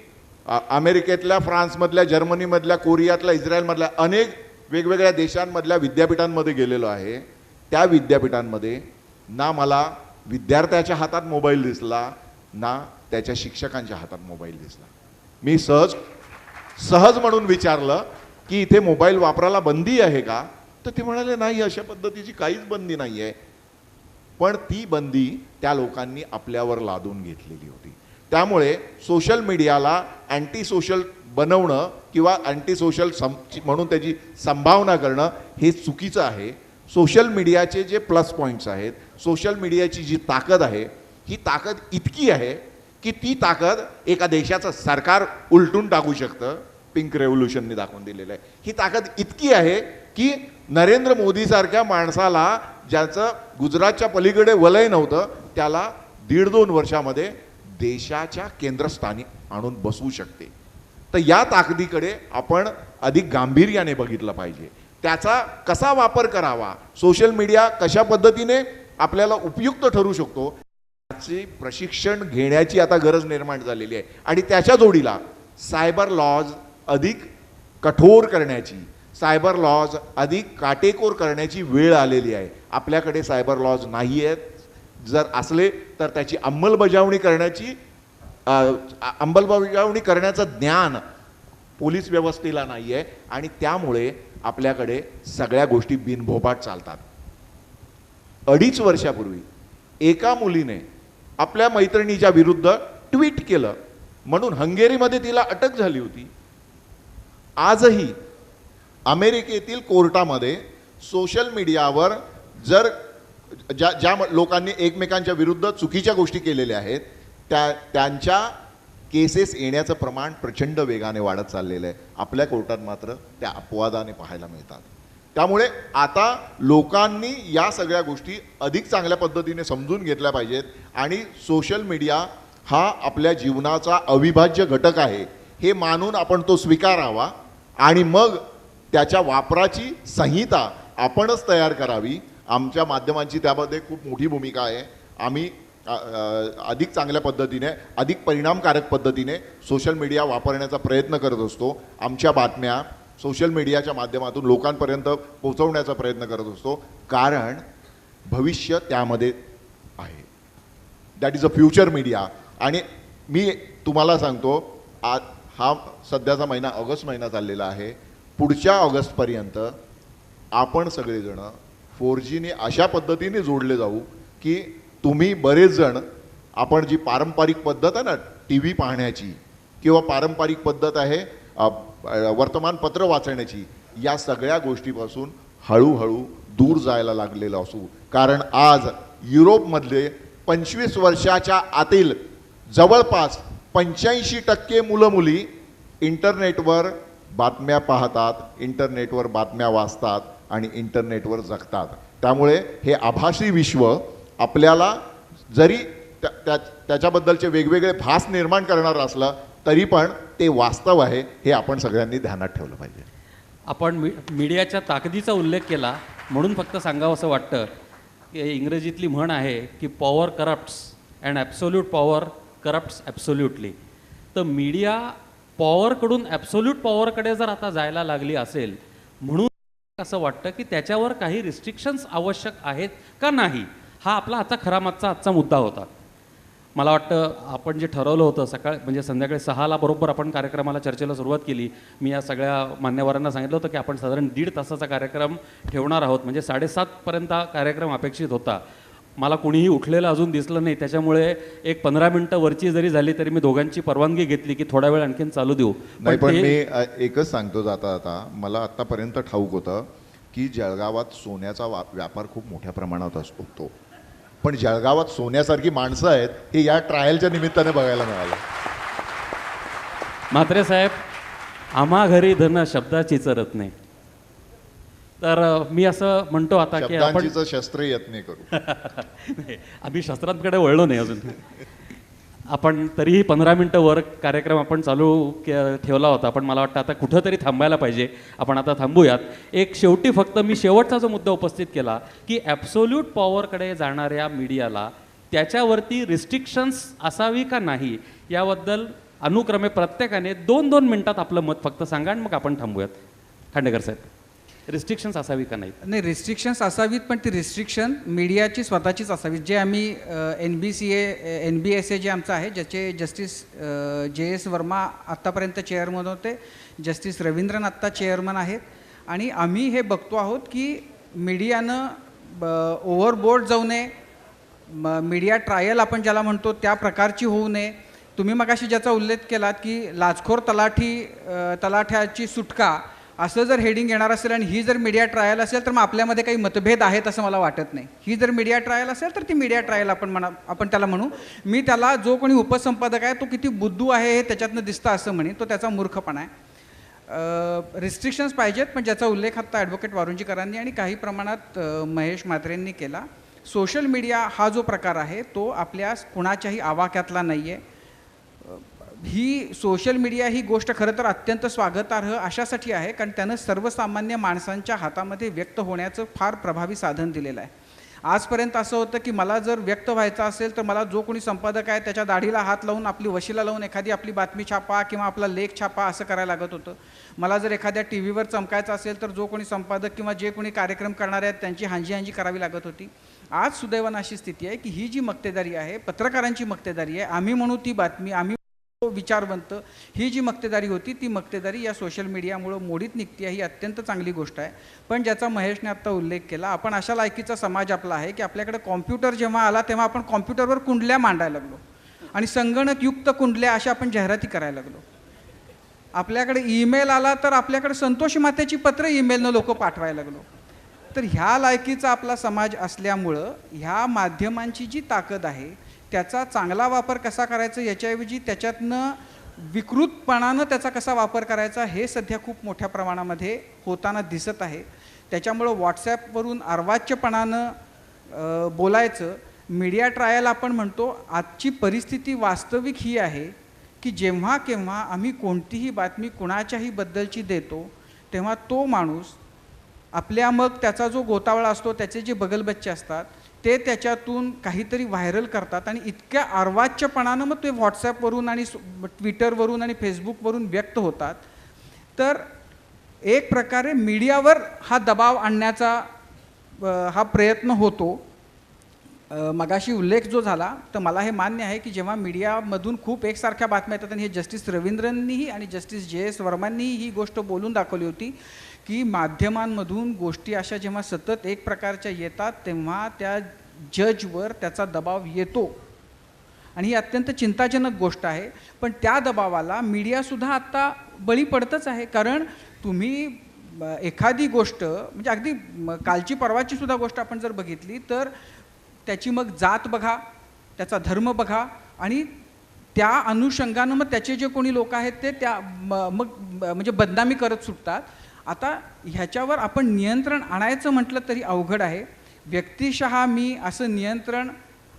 अमेरिकेतल्या, फ्रान्समधल्या, जर्मनीमधल्या, कोरियातल्या, इस्रायलमधल्या अनेक वेगवेगळ्या देशांमधल्या विद्यापीठांमध्ये गेलेलो आहे. त्या विद्यापीठांमध्ये ना मला विद्यार्थ्याच्या हातात मोबाईल दिसला ना त्याच्या शिक्षकांच्या हातात मोबाईल दिसला. मी सहज म्हणून विचारलं की इथे मोबाईल वापरायला बंदी आहे का, तर ते म्हणाले नाही, अशा पद्धतीची काहीच बंदी नाही आहे. पण ती बंदी त्या लोकांनी आपल्यावर लादून घेतलेली होती. त्यामुळे सोशल मीडियाला अँटी सोशल बनवणं किंवा अँटी सोशल म्हणून त्याची संभावना करणं हे चुकीचं आहे. सोशल मीडियाचे जे प्लस पॉईंट्स आहेत, सोशल मीडियाची जी ताकद आहे, ही ताकद इतकी आहे की ती ताकद एका देशाचं सरकार उलटून टाकू शकतं. पिंक रेव्होल्युशनने दाखवून दिलेलं आहे. ही ताकद इतकी आहे की नरेंद्र मोदीसारख्या माणसाला, ज्याचं गुजरातच्या पलीकडे वलय नव्हतं, त्याला 1.5-2 वर्षामध्ये देशाच्या केंद्रस्थानी आणून बसवू शकते. तर या ताकदीकडे आपण अधिक गांभीर्याने बघितलं पाहिजे. त्याचा कसा वापर करावा, सोशल मीडिया कशा पद्धतीने आपल्याला उपयुक्त ठरू शकतो, याचे प्रशिक्षण घेण्याची आता गरज निर्माण झालेली आहे. आणि त्याच्या जोडीला सायबर लॉज अधिक कठोर करण्याची, सायबर लॉज अधिक काटेकोर करण्याची वेळ आलेली आहे. आपल्याकडे सायबर लॉज नाही आहेत. जर असले तर त्याची अंमलबजावणी करण्याचं ज्ञान पोलीस व्यवस्थेला नाही आहे. आणि त्यामुळे आपल्याकडे सगळ्या गोष्टी बिनभोपाट चालतात. 2.5 वर्षापूर्वी एका मुलीने आपल्या मैत्रिणीच्या विरुद्ध ट्विट केलं म्हणून हंगेरीमध्ये तिला अटक झाली होती. आजही अमेरिकेतील कोर्टामध्ये सोशल मीडियावर जर ज्या लोकांनी एकमेकांच्या विरुद्ध चुकीच्या गोष्टी केलेल्या आहेत, त्यांच्या केसेस येण्याचं प्रमाण प्रचंड वेगाने वाढत चाललेलं आहे. आपल्या कोर्टात मात्र त्या अपवादाने पाहायला मिळतात. त्यामुळे आता लोकांनी या सगळ्या गोष्टी अधिक चांगल्या पद्धतीने समजून घेतल्या पाहिजेत. आणि सोशल मीडिया हा आपल्या जीवनाचा अविभाज्य घटक आहे हे मानून आपण तो स्वीकारावा. आणि मग त्याच्या वापराची संहिता आपणच तयार करावी. आमच्या माध्यमांची त्यामध्ये खूप मोठी भूमिका आहे. आम्ही अधिक चांगल्या पद्धतीने, अधिक परिणामकारक पद्धतीने सोशल मीडिया वापरण्याचा प्रयत्न करत असतो. आमच्या बातम्या सोशल मीडियाच्या माध्यमातून लोकांपर्यंत पोहोचवण्याचा प्रयत्न करत असतो, कारण भविष्य त्यामध्ये आहे. That is a future media. आणि मी तुम्हाला सांगतो, हा सध्याचा महिना ऑगस्ट महिना चाललेला आहे. पुढच्या ऑगस्टपर्यंत आपण सगळेजण 4Gने अशा पद्धतीने जोडले जाऊ की तुम्ही बरेच जण, आपण जी पारंपरिक पद्धत आहे ना टी व्ही पाहण्याची, किंवा पारंपरिक पद्धत आहे वर्तमानपत्र वाचण्याची, या सगळ्या गोष्टीपासून हळूहळू दूर जायला लागलेलं असू. कारण आज युरोपमधले 25 वर्षाच्या आतील जवळपास 85% मुलं मुली इंटरनेटवर बातम्या पाहतात, इंटरनेटवर बातम्या वाचतात आणि इंटरनेटवर जगतात. त्यामुळे हे आभासी विश्व आपल्याला जरी त्याच्याबद्दलचे वेगवेगळे भास निर्माण करणारं असलं तरी पण ते वास्तव आहे हे आपण सगळ्यांनी ध्यानात ठेवलं पाहिजे. आपण मीडियाच्या ताकदीचा उल्लेख केला म्हणून फक्त सांगावं असं वाटतं की इंग्रजीतली म्हण आहे की power corrupts and absolute power corrupts absolutely. तर मीडिया पॉवरकडून ॲब्सोल्यूट पॉवरकडे जर आता जायला लागली असेल, म्हणून असं वाटतं की त्याच्यावर काही रिस्ट्रिक्शन्स आवश्यक आहेत का नाही, हा आपला आता खरा आजचा मुद्दा होता. मला वाटतं आपण जे ठरवलं होतं म्हणजे संध्याकाळी 6ला बरोबर आपण कार्यक्रमाला चर्चेला सुरुवात केली. मी या सगळ्या मान्यवरांना सांगितलं होतं की आपण साधारण 1.5 तासाचा कार्यक्रम ठेवणार आहोत. म्हणजे 7:30पर्यंत कार्यक्रम अपेक्षित होता. मला कुणीही उठलेलं अजून दिसलं नाही. त्याच्यामुळे एक 15 मिनटं वरची जरी झाली तरी मी दोघांची परवानगी घेतली की थोडा वेळ आणखीन चालू देऊ. पण मी एकच सांगतो जाता जाता, मला आत्तापर्यंत ठाऊक होतं की जळगावात सोन्याचा व्यापार खूप मोठ्या प्रमाणात असतो. पण जळगावात सोन्यासारखी माणसं आहेत हे या ट्रायलच्या निमित्ताने बघायला मिळालं. म्हात्रे साहेब, आम्हा घरी धन शब्दाची चरत नाही. तर मी असं म्हणतो आता की आपण शस्त्र यत्न करू. आम्ही शस्त्रांकडे वळलो नाही अजून. आपण तरीही 15 मिनटं वर कार्यक्रम आपण चालू ठेवला होता. पण मला वाटतं आता कुठंतरी थांबायला पाहिजे. आपण आता थांबूयात. एक शेवटी फक्त मी शेवटचा जो मुद्दा उपस्थित केला की ॲब्सोल्यूट पॉवरकडे जाणाऱ्या मीडियाला त्याच्यावरती रिस्ट्रिक्शन्स असावी का नाही याबद्दल अनुक्रमे प्रत्येकाने 2-2 मिनिटात आपलं मत फक्त सांगा आणि मग आपण थांबूयात. खांडेकर साहेब, रिस्ट्रिक्शन्स असावी का नाही? नाही, रिस्ट्रिक्शन्स असावीत, पण ती रिस्ट्रिक्शन मीडियाची स्वतःचीच असावीत. जे आम्ही NBSA जे आमचं आहे, ज्याचे जस्टिस JS वर्मा आत्तापर्यंत चेअरमन होते, जस्टिस रवींद्रन आत्ता चेअरमन आहेत. आणि आम्ही हे बघतो आहोत की मीडियानं ओव्हरबोर्ड जाऊ नये, मीडिया ट्रायल आपण ज्याला म्हणतो त्या प्रकारची होऊ नये. तुम्ही मगाशी ज्याचा उल्लेख केलात की लाचखोर तलाठ्याची सुटका असं जर हेडिंग येणार असेल आणि ही जर मीडिया ट्रायल असेल तर मग आपल्यामध्ये काही मतभेद आहेत असं मला वाटत नाही. ही जर मीडिया ट्रायल असेल तर ती मीडिया ट्रायल आपण त्याला म्हणू. मी त्याला जो कोणी उपसंपादक आहे तो किती बुद्धू आहे हे त्याच्यातनं दिसतं असं म्हणेन, तो त्याचा मूर्खपणा आहे. रिस्ट्रिक्शन्स पाहिजेत, पण ज्याचा उल्लेख आत्ता ॲडव्होकेट वारुंजीकरांनी आणि काही प्रमाणात महेश म्हात्रेंनी केला. सोशल मीडिया हा जो प्रकार आहे तो आपल्या कुणाच्याही आवाक्यातला नाही आहे. ही सोशल मीडिया ही गोष्ट खरं तर अत्यंत स्वागतार्ह अशासाठी आहे कारण त्यानं सर्वसामान्य माणसांच्या हातामध्ये व्यक्त होण्याचं फार प्रभावी साधन दिलेलं आहे. आजपर्यंत असं होतं की मला जर व्यक्त व्हायचं असेल तर मला जो कोणी संपादक आहे त्याच्या दाढीला हात लावून आपली वशिला लावून एखादी आपली बातमी छापा किंवा आपला लेख छापा असं करायला लागत होतं. मला जर एखाद्या टी व्हीवर चमकायचं असेल तर जो कोणी संपादक किंवा जे कोणी कार्यक्रम करणारे आहेत त्यांची हांजी करावी लागत होती. आज सुदैवानं अशी स्थिती आहे की ही जी मक्तेदारी आहे पत्रकारांची मक्तेदारी आहे, आम्ही म्हणू ती बातमी, आम्ही विचारवंत, ही जी मक्तेदारी होती ती मक्तेदारी या सोशल मीडियामुळं मोडीत निघते आहे. ही अत्यंत चांगली गोष्ट आहे. पण ज्याचा महेशने आत्ता उल्लेख केला, आपण अशा लायकीचा समाज आपला आहे की आपल्याकडे कॉम्प्युटर जेव्हा आला तेव्हा आपण कॉम्प्युटरवर कुंडल्या मांडायला लागलो आणि संगणकयुक्त कुंडल्या अशा आपण जाहिराती करायला लागलो. आपल्याकडे ईमेल आला तर आपल्याकडे संतोषी मातेची पत्र ईमेलनं लोक पाठवायला लागलो. तर ह्या लायकीचा आपला समाज असल्यामुळं ह्या माध्यमांची जी ताकद आहे त्याचा चांगला वापर कसा करायचा याच्याऐवजी त्याच्यातनं विकृतपणानं त्याचा कसा वापर करायचा हे सध्या खूप मोठ्या प्रमाणामध्ये होताना दिसत आहे. त्याच्यामुळं व्हॉट्सॲपवरून अर्वाच्यपणानं बोलायचं, मीडिया ट्रायल आपण म्हणतो. आजची परिस्थिती वास्तविक ही आहे की जेव्हा केव्हा आम्ही कोणतीही बातमी कुणाच्याही बद्दलची देतो तेव्हा तो माणूस आपल्या मग त्याचा जो गोतावळा असतो त्याचे जे बगलबच्चे असतात ते त्याच्यातून काहीतरी व्हायरल करतात आणि इतक्या अर्वाच्यपणानं मग ते व्हॉट्सॲपवरून आणि ट्विटरवरून आणि फेसबुकवरून व्यक्त होतात. तर एक प्रकारे मीडियावर हा दबाव आणण्याचा हा प्रयत्न होतो. मगाशी उल्लेख जो झाला तर मला हे मान्य आहे की जेव्हा मीडियामधून खूप एकसारख्या बातम्या येतात आणि हे जस्टिस रवींद्रनीही आणि जस्टिस JS वर्मांनीही ही गोष्ट बोलून दाखवली होती की माध्यमांमधून गोष्टी अशा जेव्हा सतत एक प्रकारच्या येतात तेव्हा त्या जजवर त्याचा दबाव येतो आणि ही अत्यंत चिंताजनक गोष्ट आहे. पण त्या दबावाला मीडियासुद्धा आत्ता बळी पडतच आहे. कारण तुम्ही एखादी गोष्ट म्हणजे अगदी कालची परवाची सुद्धा गोष्ट आपण जर बघितली तर त्याची मग जात बघा, त्याचा धर्म बघा आणि त्या अनुषंगानं मग त्याचे जे कोणी लोक आहेत ते त्या मग म्हणजे बदनामी करत सुटतात. आता ह्याच्यावर आपण नियंत्रण आणायचं म्हटलं तरी अवघड आहे. व्यक्तिशः मी असं नियंत्रण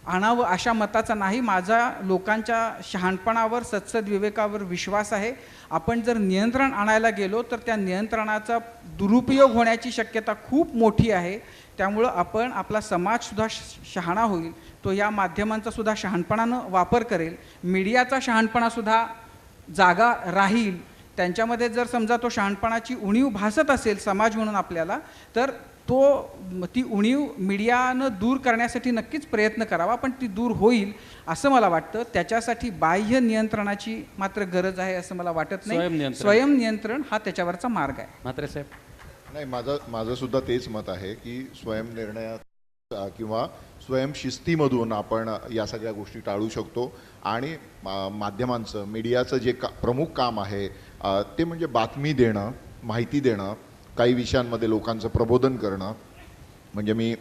आणावं अशा मताचा नाही. माझा लोकांच्या शहाणपणावर सत्सद्विवेकावर विश्वास आहे. आपण जर नियंत्रण आणायला गेलो तर त्या नियंत्रणाचा दुरुपयोग होण्याची शक्यता खूप मोठी आहे. त्यामुळं आपण आपला समाजसुद्धा शहाणा होईल, तो या माध्यमांचा सुद्धा शहाणपणानं वापर करेल, मीडियाचा शहाणपणासुद्धा जागा राहील. त्यांच्यामध्ये जर समजा तो शहाणपणाची उणीव भासत असेल समाज म्हणून आपल्याला तर ती उणीव मीडियानं दूर करण्यासाठी नक्कीच प्रयत्न करावा. पण ती दूर होईल असं मला वाटतं. त्याच्यासाठी बाह्य नियंत्रणाची मात्र गरज आहे असं मला वाटत नाही. स्वयंनियंत्रण हा त्याच्यावरचा मार्ग आहे. म्हात्रे साहेब. नाही, माझं सुद्धा तेच मत आहे की स्वयंनिर्णयात किंवा स्वयंशिस्तीमधून आपण या सगळ्या गोष्टी टाळू शकतो. आणि माध्यमांचं मीडियाचं जे प्रमुख काम आहे ते म्हणजे बातमी देणं, माहिती देणं, काही विषयांमध्ये लोकांचं प्रबोधन करणं. म्हणजे मी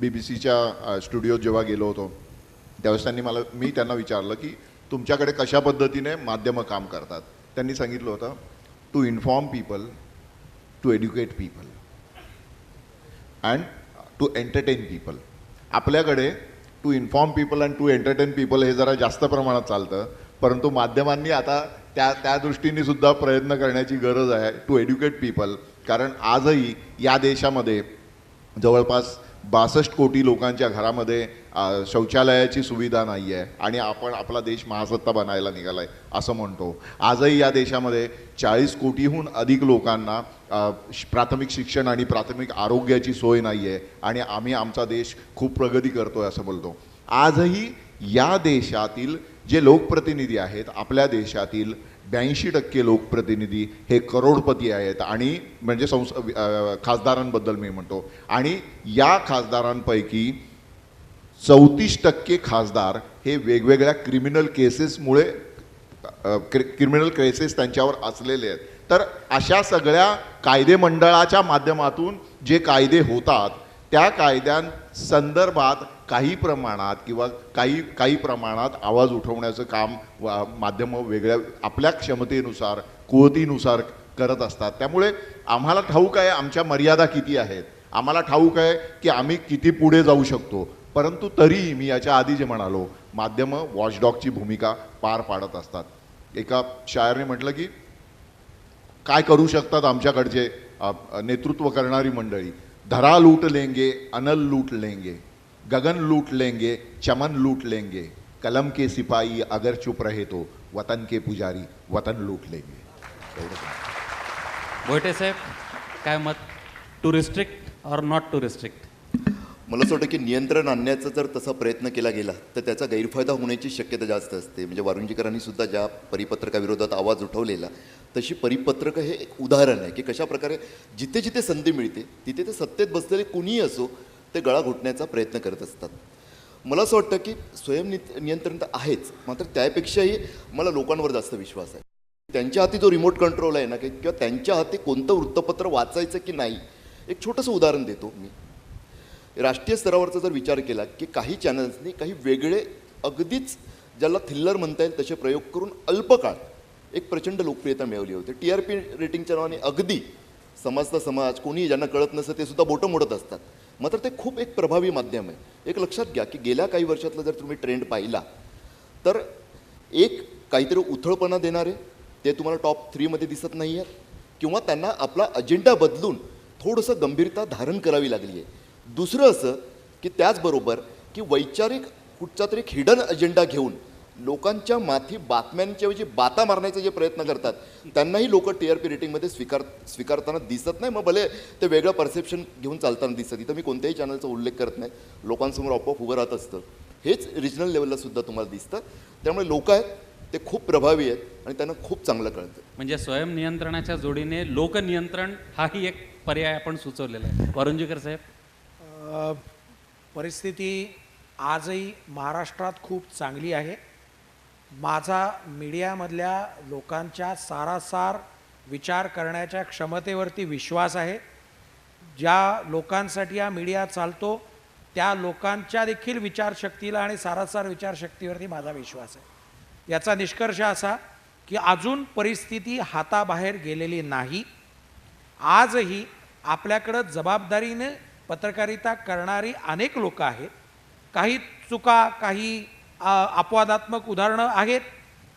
BBCच्या स्टुडिओत जेव्हा गेलो होतो त्यावेळेस मी त्यांना विचारलं की तुमच्याकडे कशा पद्धतीने माध्यमं काम करतात. त्यांनी सांगितलं होतं to inform people, to educate people and to entertain people. आपल्याकडे to inform people and to entertain people हे जरा जास्त प्रमाणात चालतं, परंतु माध्यमांनी आता त्या दृष्टीने सुद्धा प्रयत्न करण्याची गरज आहे टू एड्युकेट पीपल. कारण आजही या देशामध्ये जवळपास 62 कोटी लोकांच्या घरामध्ये शौचालयाची सुविधा नाही आहे आणि आपण आपला देश महासत्ता बनायला निघाला आहे असं म्हणतो. आजही या देशामध्ये 40 कोटीहून अधिक लोकांना प्राथमिक शिक्षण आणि प्राथमिक आरोग्याची सोय नाही आहे आणि आम्ही आमचा देश खूप प्रगती करतो आहे असं बोलतो. आजही या देशातील जे लोकप्रतिनिधी आहेत, आपल्या देशातील 82% लोकप्रतिनिधी हे करोडपती आहेत. आणि म्हणजे खासदारांबद्दल मी म्हणतो. आणि या खासदारांपैकी 34% खासदार हे वेगवेगळ्या क्रिमिनल केसेस त्यांच्यावर असलेले आहेत. तर अशा सगळ्या कायदे मंडळाच्या माध्यमातून जे कायदे होतात त्या कायद्यांसंदर्भात काही प्रमाणात किंवा काही प्रमाणात आवाज उठवण्याचं काम माध्यमं वेगळ्या आपल्या क्षमतेनुसार कुवतीनुसार करत असतात. त्यामुळे आम्हाला ठाऊक आहे आमच्या मर्यादा किती आहेत, आम्हाला ठाऊक आहे की आम्ही किती पुढे जाऊ शकतो, परंतु तरीही मी याच्या आधी जे म्हणालो माध्यमं वॉचडॉगची भूमिका पार पाडत असतात. एका शायरने म्हटलं की काय करू शकतात आमच्याकडचे नेतृत्व करणारी मंडळी, धरा लूट लेंगे अनल लूट लेंगे, गगन लूट लेंगे चमन लूट लेंगे, कलम के सिपाही अगर चुप रहे तो वतन के पुजारी वतन लूट लेंगे. भोयटे साहेब काय मत, to restrict or not to restrict? मला असं वाटतं की नियंत्रण आणण्याचा जर तसा प्रयत्न केला गेला तर त्याचा गैरफायदा होण्याची शक्यता जास्त असते. म्हणजे वारुंजीकरांनी सुद्धा ज्या परिपत्रकाविरोधात आवाज उठवलेला तशी परिपत्रकं हे एक उदाहरण आहे की कशा प्रकारे जिथे जिथे संधी मिळते तिथे ते सत्तेत बसलेले कुणीही असो ते गळा घोटण्याचा प्रयत्न करत असतात. मला असं वाटतं की नियंत्रण तर आहेच, मात्र त्यापेक्षाही मला लोकांवर जास्त विश्वास आहे. त्यांच्या हाती जो रिमोट कंट्रोल आहे ना किंवा त्यांच्या हाती कोणतं वृत्तपत्र वाचायचं की नाही, एक छोटंसं उदाहरण देतो मी. राष्ट्रीय स्तरावरचा जर विचार केला की काही चॅनल्सनी काही वेगळे अगदीच ज्याला थिल्लर म्हणता येईल तसे प्रयोग करून अल्पकाळ एक प्रचंड लोकप्रियता मिळवली होती. TRP रेटिंगच्या नावाने अगदी समाजचा समाज कोणी ज्यांना कळत नसतं ते सुद्धा बोटं मोडत असतात, मात्र ते खूप एक प्रभावी माध्यम आहे. एक लक्षात घ्या की गेल्या काही वर्षातला जर तुम्ही ट्रेंड पाहिला तर एक काहीतरी उथळपणा देणारे ते तुम्हाला टॉप 3 दिसत नाही आहेत, किंवा त्यांना आपला अजेंडा बदलून थोडंसं गंभीरता धारण करावी लागली आहे. दुसरं असं की त्याचबरोबर की वैचारिक कुठचा तरी एक हिडन अजेंडा घेऊन लोकांच्या माथी बातम्यांच्याऐवजी बाता मारण्याचे जे प्रयत्न करतात त्यांनाही लोक TRP रेटिंगमध्ये स्वीकारताना दिसत नाही. मग भले ते वेगळं परसेप्शन घेऊन चालताना दिसत. इथं मी कोणत्याही चॅनलचा उल्लेख करत नाही, लोकांसमोर आपोआप उभं राहत असतं. हेच रिजनल लेवलला सुद्धा तुम्हाला दिसतं. त्यामुळे लोक आहेत ते खूप प्रभावी आहेत आणि त्यांना खूप चांगलं कळतं. म्हणजे स्वयंनियंत्रणाच्या जोडीने लोकनियंत्रण हाही एक पर्याय आपण सुचवलेला आहे. वारुंजीकर साहेब? परिस्थिती आजही महाराष्ट्रात खूप चांगली आहे. माझा मीडियामधल्या लोकांच्या सारासार विचार करण्याच्या क्षमतेवरती विश्वास आहे. ज्या लोकांसाठी हा मीडिया चालतो त्या लोकांच्या देखील विचारशक्तीला आणि सारासार विचारशक्तीवरती माझा विश्वास आहे. याचा निष्कर्ष असा की अजून परिस्थिती हाताबाहेर गेलेली नाही. आजही आपल्याकडं जबाबदारीने पत्रकारिता करणारी अनेक लोक आहेत. काही चुका, काही अपवादात्मक उदाहरणं आहेत,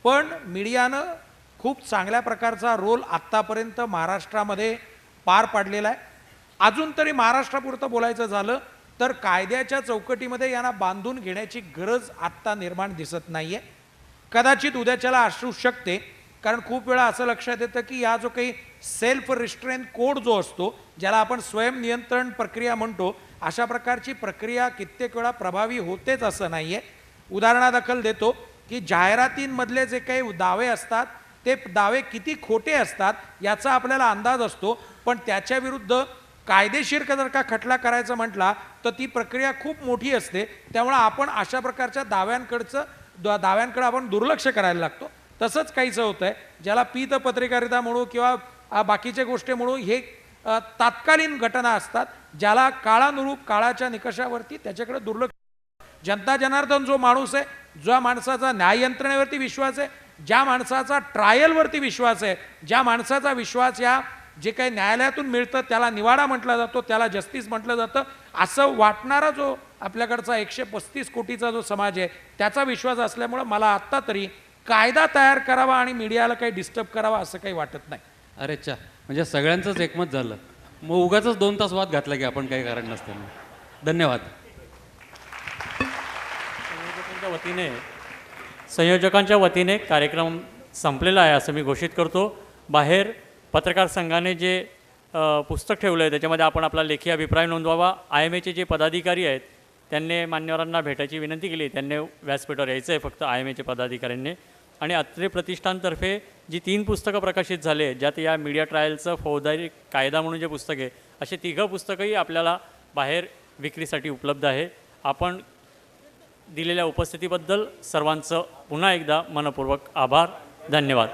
पण मीडियानं खूप चांगल्या प्रकारचा रोल आत्तापर्यंत महाराष्ट्रामध्ये पार पाडलेला आहे. अजून तरी महाराष्ट्रापुरतं बोलायचं झालं तर कायद्याच्या चौकटीमध्ये यांना बांधून घेण्याची गरज आत्ता निर्माण दिसत नाही आहे. कदाचित उद्याच्याला असू शकते, कारण खूप वेळा असं लक्षात येतं की हा जो काही सेल्फ रिस्ट्रेन कोड जो असतो, ज्याला आपण स्वयंनियंत्रण प्रक्रिया म्हणतो, अशा प्रकारची प्रक्रिया कित्येक वेळा प्रभावी होतेच असं नाही आहे. उदाहरणादाखल देतो की जाहिरातींमधले जे काही दावे असतात ते दावे किती खोटे असतात याचा आपल्याला अंदाज असतो, पण त्याच्या विरुद्ध कायदेशीर जर का खटला करायचा म्हटला तर ती प्रक्रिया खूप मोठी असते. त्यामुळे आपण अशा प्रकारच्या दाव्यांकडे आपण दुर्लक्ष करायला लागतो. तसंच काहीचं होतं आहे, ज्याला पीत पत्रकारिता म्हणू किंवा बाकीच्या गोष्टी म्हणू, हे तात्कालीन घटना असतात ज्याला काळानुरूप काळाच्या निकषावरती त्याच्याकडे दुर्लक्ष. जनता जनार्दन जो माणूस आहे, ज्या माणसाचा न्याय यंत्रणेवरती विश्वास आहे, ज्या माणसाचा ट्रायलवरती विश्वास आहे, ज्या माणसाचा विश्वास या जे काही न्यायालयातून मिळतं त्याला निवाडा म्हटला जातो, त्याला जस्टिस म्हटलं जातं, असं वाटणारा जो आपल्याकडचा 135 कोटीचा जो समाज आहे त्याचा विश्वास असल्यामुळं मला आत्ता तरी कायदा तयार करावा आणि मीडियाला काही डिस्टर्ब करावा असं काही वाटत नाही. अरे चा, म्हणजे सगळ्यांचंच एकमत झालं. मग उगाच 2 तास वाद घातला की आपण काही कारण नसताना. धन्यवाद. संयोजकांच्या वतीने कार्यक्रम संपलेला आहे असं मी घोषित करतो. बाहेर पत्रकार संघाने जे पुस्तक ठेवलं आहे त्याच्यामध्ये आपण आपला लेखी अभिप्राय नोंदवावा. IMAचे जे पदाधिकारी आहेत त्यांनी मान्यवरांना भेटायची विनंती केली. त्यांनी व्यासपीठावर यायचं आहे फक्त IMAचे पदाधिकाऱ्यांनी. आणि अत्रे प्रतिष्ठानतर्फे जी 3 पुस्तकं प्रकाशित झाले आहेत, ज्यात या मीडिया ट्रायलचं फौजदारी कायदा म्हणून जे पुस्तक आहे, असे 3 पुस्तकंही आपल्याला बाहेर विक्रीसाठी उपलब्ध आहे. आपण दिलेल्या उपस्थितीबद्दल सर्वांचं पुन्हा एकदा मनपूर्वक आभार. धन्यवाद.